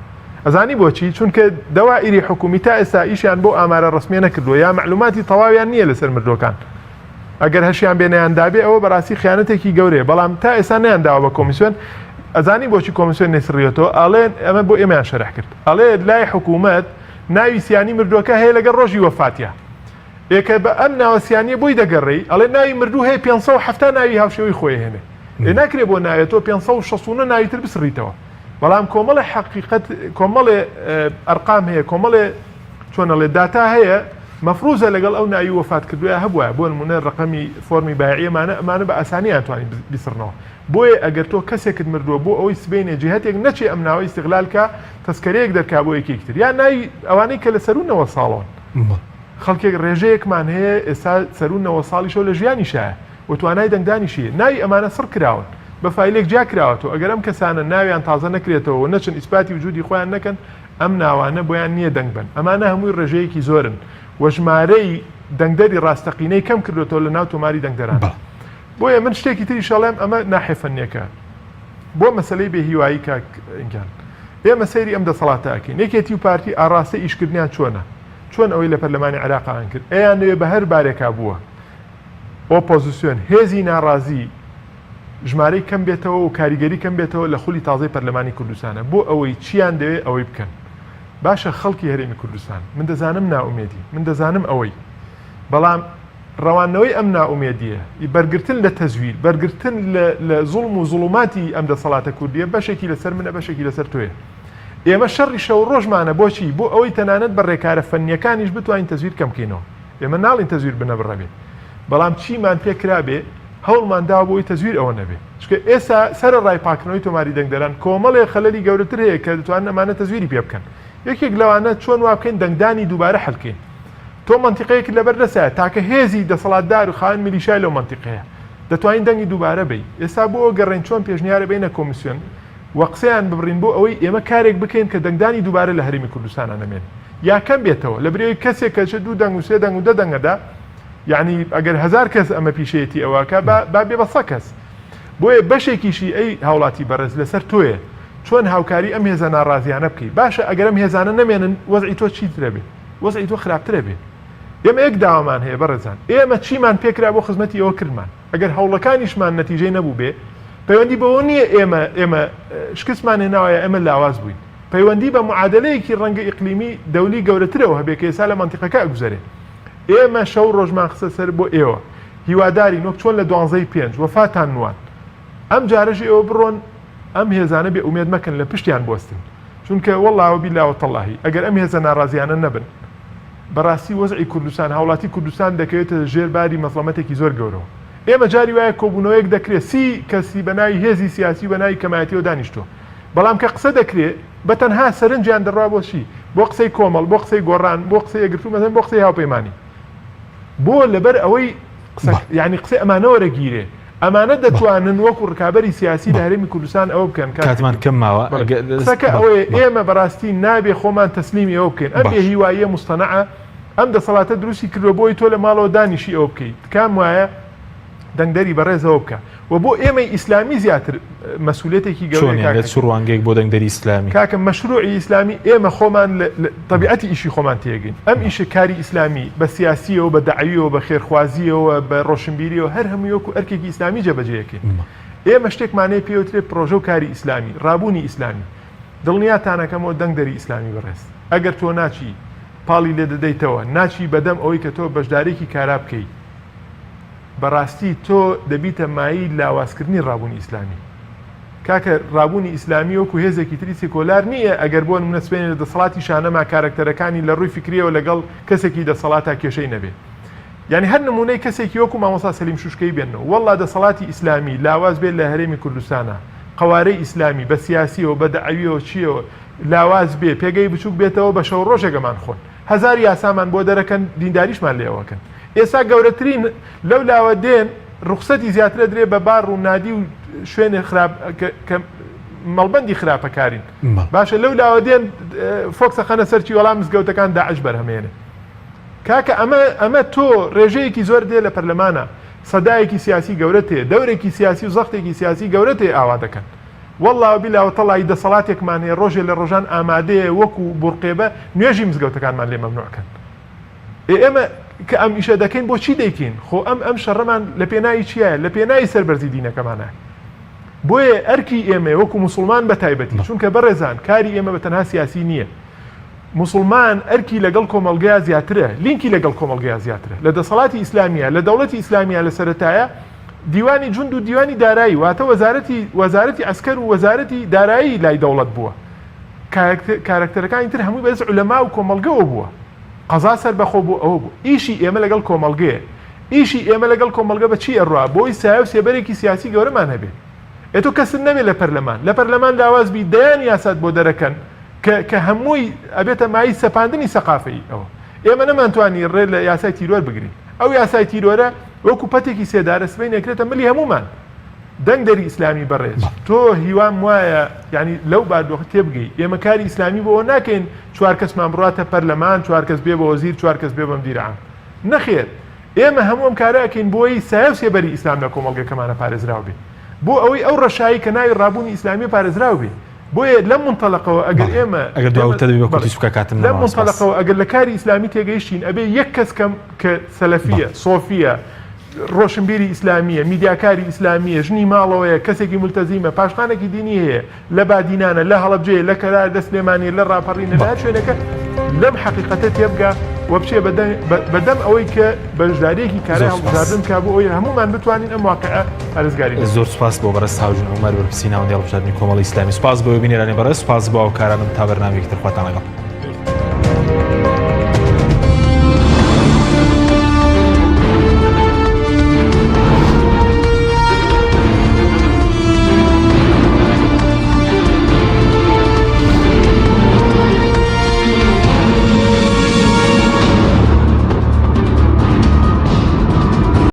ئەزانی بۆچی چونکە دەوائری حکومی تا ئێستا ئیشیان بۆ ئامارە ڕسمیە نەکردووە یا معلوماتی تەواویان نییە لەسەر مردوەکان ئەگەر هەشیان بێنیان دابێ ئەوە بەڕاستی خیانەتێکی گەورەیە بەڵام تا ئێستا نەیانداوە بە کۆمیسیۆن ئەزانی بۆچی کۆمیسیۆن نەسڕیەوە ئەڵێن ئەمە بۆ ئێمەیان شەرح کرد ئەڵێ لای حکوومەت ناوی سیانی مردوەکە هەیە لەگەڵ ڕۆژی وەفاتیە ئێکە بە ئەم ناوەسیانیە بۆی دەگەڕێی ئەڵێ ناوی مردوو هەیە 570 ناوی هاوشێوەی خۆی هێنێ ناکرێت بۆ ناوێتەوە 560 ناوی تر بسڕیتەوە بەڵام کۆمەڵی حقیقت کۆمەڵێ ئەرقام هەیە کۆمەڵێ چۆنەڵێ داتا هەیە مەفروزە لەگەڵ ئەو ناوی وەفات کردووە هەبووە بۆ نمونە ڕقەمی فۆرمی بایعیەمانە ئەمانە بە ئاسانی ئەتوانین بیسڕنەوە بۆیە ئەگەر تۆ کەسێکت مردووە بۆ ئەوەی سبینێ جهتێک نەچێ ئەم ناوەی استیغلالکە تەسکەرەیەک دەرکا بۆ یەکێکتر یا ناوی ئەوانەی کە لە سەرونەوە ساڵەوە خەڵکێک ڕێژەیەکمان هەیە ئێستا سەرونەوە ساڵیشەوە لە ژیانیشایە و توانای دەنگدانیشیە ناوی ئەمانە سڕ کراون بە فایلێک جا کراوەتەوە ئەگەر ئەم کەسانە ناویان تازە نەکرێتەوە نەچن ئیسپاتی وجودی خۆیان نەکەن ئەم ناوانە بۆیان نییە دەنگ بن ئەمانە هەمووی ڕێژەیەکی زۆرن وەژمارەی دەنگدەری ڕاستەقینەی کەم کردوێتەوە لە ناو تۆماری دەنگدەران بۆیە من شتێکی تری شەڵێم ئەمە ناحێفەنیەکە بۆ مەسلەی بێهیوایی کاکئینگان ئێمە سەیری ئەم دەسەڵاتەکەین یەکێتی و پارتی ئاڕاستە ئیشکردنیان چۆنە چۆن ئەوەی لە پەرلەمانی عێراقیان کرد ئەیان نوێ بە هەر بارێکا بووە ئۆپۆزیسیۆن هێزی ناڕازی ژمارەی کەم بێتەوە و کاریگەری کەم بێتەوە لە خولی تازەی پەرلەمانی کوردستانە بۆ ئەوەی چیان دەوێت ئەوەی بکەن باشە خەڵکی هەرێمی کوردستان من دەزانم ناومێدی من دەزانم ئەوەی بەڵام ڕەوانەوەی ئەم ناومێدیە بەرگرتن لە تەزویر بەرگرتن لە زوڵم و زوڵماتی ئەم دەسەڵاتە کوردیە بەشێکی لەسەر منە بەشێکی لەسەر تۆیە ئێمە شەڕی شەو ڕۆژمانە بۆچی بۆ ئەوەی تەنانەت بە ڕێکارە فەنیەکانیش بتوانین تەزویر کەم بکەینەوە ئێمە ناڵین تەزویر بنە بڕەبێت بەڵام چیمان پێکرابێ هەوڵمان داوە بۆی تەزویر ئەوە نەبێ چکە ئێستا سەر ڕای پاکردنەوەی تۆماری دەنگدەران کۆمەڵێ خەلەلی گەورەتر هەیە کە دەتوانن ئەمانە تەزویری پێ بکەن یەکێک لەوانە چۆن وا بکەین دەنگدانی دووبارە حەلکەین تۆ منتیقەیەک لەبەر دەسایە تاکە هێزی دەسەڵاتدار و خاوەن میلیشای لەو منتیقەیە دەتوانین دەنگی دووبارە بی ئێستا بۆ گەڕین چۆن پێشنیارە بینە کۆمیسیۆن وەقسەیان ببڕین بۆ ئەوەی ئێمە کارێک بکەین کە دەنگدانی دووبارە لە هەرێمی کوردستانە نەمێن یا کەم بێتەوە لە برێوی کەسێک کە دوو دەنگ و سێ دەنگ و دە دەنگەدا یعنی ئەگەر 1000 کەس ئەمە پیشەیەتی ئەوەکە با بێ بە 100 کەس بۆیە بەشێکیشی ئەی هاوڵاتی بەڕێز لەسەر تۆیە چۆن هاوکاری ئەم هێزە ناڕازیانە بکەیت باشە ئەگەر ئەم هێزانە نەمێنن وەزعی تۆ چیترە بێ وەزعی تۆ خراپترە بێ ئێمە یەک داوامان هەیە بەڕێزان ئێمە چیمان پێکرا بۆ خزمەتی ئەوە کردمان ئەگەر هەوڵەکانیشمان نەتیجەی نەبوو بێ پەیوەندی بەوە نییە ئێمە شکستمان هێناوەیە ئەمە لاواز بووین پەیوەندی بە معادلەیەکی ڕەنگە ئیقلیمی دەولی گەورەترەوە هەبێ کە ئێستا لە مەنتیقەکە ئەگوزارێ ئێمە شەو ڕۆژمان خستە سەر بۆ ئێوە هیواداری نۆک چۆن لە 12:05 وەفاتان نوان ئەم جارەژی ئێوە بڕۆن ئەم هێزانە بێ ئومێد مەکەن لە پشتیان بوەستن چونکە وەڵڵاوە بیلاوە تەڵاهی ئەگەر ئەم هێزە ناڕازیانە نەبن بەڕاستی وەزعی کوردستان هاوڵاتی کوردستان دەکەوێتە ژێرباری مەسڵەمەتێکی زۆر گەورەوە ئێمە جاری وایە کۆبوونەوەیەک دەکرێت سی کەسی بەناوی هێزی سیاسی بەناوی کەمایەتیەوە دانیشتۆ بەڵام کە قسە دەکرێت بە تەنها سەرنجیان دەڕوا بۆشی بۆ قسەی کۆمەڵ بۆ قسەی گۆڕان بۆ قسەی ئەگرتو مەزن بۆ قسەی هاوپەیمانی بۆ لەبەر ئەوەی یعنی قسەی ئەمانە وەرەگیرێ ئەمانە دەتوانن وەکو ڕکابەری سیاسی لە هەرێمی کوردستان ئەوە بکەن کاتمان کەم ماوە قسەکە ئەوەیە ئێمە بەڕاستی نابێ خۆمان تەسلیمی ئەوە بکەین ئەم بێ هیواییە مستەنەعە ئەم دەسەڵاتە دروستی کردووە بۆی تۆ لە ماڵەوە دانیشی ئەوە بکەیت کام وایە دەنگدەری بەڕێزەوە بکە و بۆ ئێمەی ئیسلامی زیاتر مەسئولێتێکی گەورەیە چ ڕوانگەیەک بۆ دەنگدەری ئیسلامی کاکە مەشروعی ئیسلامی ئێمە خۆمان طبیعەتی ئیشی خۆمان تێگەین ئەم ئیشە کاری ئیسلامی بە سیاسیەوە بە داعویەوە بە خێرخوازیەوە بە ڕۆشنبیریەوە هەر هەموویەکو ئەرکێکی ئیسلامی جێبەجێیەکەین ئێمە شتێکمانەیە پێوترێت پرۆژە و کاری ئیسلامی ڕابوونی ئیسلامی دڵنیاتانەکەمەوە دەنگدەری ئیسلامی بەڕێز ئەگەر تۆ ناچی پاڵی لێ دەدەیتەوە ناچی بەدەم ئەوەی کە تۆ بەشدارێکی کارا بکەیت بەڕاستی تۆ دەبیتە مایی لاوازکردنی ڕابوونی ئیسلامی کاکە ڕابوونی ئیسلامی وەکو هێزێکی تری سێکۆلار نییە ئەگەر بۆ منەسبێنێ لە دەسەڵاتی شانەما کارکتەرەکانی لە ڕووی فکریەوە لەگەڵ کەسێکی دەسەڵاتە کێشەی نەبێت یعنی هەر نمونەی کەسێکی وەکو مامۆستا سەلیم شوشکەی بێنەوە وەڵا دەسەڵاتی ئیسلامی لاواز بێت لە هەرێمی کوردستانە قوارەی ئیسلامی بە سیاسیەوە بە دەعویەوە چیەوە لاواز بێ پێگەی بچووک بێتەوە بە شەو ڕۆژێکەمان خۆن هەزار یاسامان بۆ دەرەکەن دینداریشمان لێەوەکەن ئێستا گەورەترین لەو لاوە دێن ڕوخسەتی زیاترە درێ بە بار و نادی و شوێنێ خراپ مەڵبەندی خراپەکارین باشە لەو لاوە دێن فۆکسە خەنە سەرچی وەڵام مزگەوتەکان داعش بەرهەمێنێ کاکە ئەمە تۆ ڕێژەیەکی زۆر دێ لە پەرلەمانە سەدایەکی سیاسی گەورە تێ دەورێکی سیاسی و زەختێکی سیاسی گەورە تێ ئاوا دەکەن والله بیلاوە تەڵای دەسەڵاتێکمان هەیە ڕۆژێ لە ڕۆژان ئامادەیە وەکو بورقێبە نوێژی مزگەوتەکانمان لێ مەمنوعکەن ئێمە کە ئەم ئیشە دەکەین بۆ چی دەیکەین خۆ ئەم شەڕەمان لە پێناوی چیایە لە پێناوی سەربەرزی دینەکەمانە بۆیە ئەرکی ئێمە وەکو موسڵمان بە تایبەتی چونکە بەڕێزان کاری ئێمە بە تەنها سیاسی نییە موسڵمان ئەرکی لەگەڵ کۆمەڵگەیە زیاترە لینکی لەگەڵ کۆمەڵگەیە زیاترە لە دەسەڵاتی ئیسلامیە لە دەوڵەتی ئیسلامیە لە سەرەتایە دیوانی جوند و دیوانی دارایی واتە وەزارەتی عسکەر و وەزارەتی دارایی لای دەوڵەت بووە کارکتەرەکانی تر هەمووی بەس عولەما و کۆمەڵگەوە بووە قەزا سەر بەخۆ بوو ئەوە بوو ئیشی ئێمە لەگەڵ کۆمەڵگەیە ئیشی ئێمە لەگەڵ کۆمەڵگە بە چی ئەڕوا بۆی سایە و سێبەرێکی سیاسی گەورەمان هەبێت ئێتۆ کەسن نەبێت لە پەرلەمان لاوازبی دەیان یاسات بۆ دەرەکەن کە هەمووی ئەبێتە مای سەپاندنی سەقافەی ئەوە ئێمە نەمانتوانی ڕێ لە یاسای تیرۆر بگرین ئەو یاسای تیرۆرە وەکو پەتێکی سێدارە سبەی نەکرێتە ملی هەمومان دەنگدەری ئیسلامی بەڕێز تۆ هیوام وایە ینی لەو بادۆخ تێبگەی ئێمە کاری ئیسلامی بۆ ناکەین چوار کەسمان بڕاتە پەرلەمان چوار کەس بێ بە وەزیر چوار کەس بێ بە مدیرعام نەخێر ئێمە هەمووم کارەکەین بۆی سایە و سێبەری ئیسلام لە کۆمەڵگەکەمانە پارێزراو بێ بۆ ئەوەی ئەو ڕەشایی کە ناوی ڕابوونی ئیسلامی پارێزراو بێ بۆیە لەم منتەڵقەوە ئەگەر ئێمە لەم منتەڵقەوە ئەگەر لە کاری ئیسلامی تێگەیشتین ئەبێ یەک کەس کەم کە سەلەفیە سۆفیە ڕۆشنبیری ئیسلامیە میدیاکاری ئیسلامیە ژنی ماڵەوەیە کەسێکی ملتەزیمە پاشخانێکی دینی هەیە لە بادینانە لە هەڵەبجێ لە کەرار دە سلێمانی لە ڕاپەڕینە لە شوێنەکە لەم حەقیقەتە تێبگا و بچێ بەدەم ئەوەی کە بەشدارێکی کارە هەڵبژاردن کا بۆ ئەوی هەمومان بتوانین ئەم واقعە پارێزگاری زۆر سپاس بۆ بەڕێز هاوژن عومەر بەرپرسی ناوەندی هەڵبژاردننی کۆمەڵی ئیسلامی سپاس بۆ بینێرانی بەڕێز سپاس بۆ ئەو کارانم تا بەرنامەیەکی تر خواتان لەگەڵ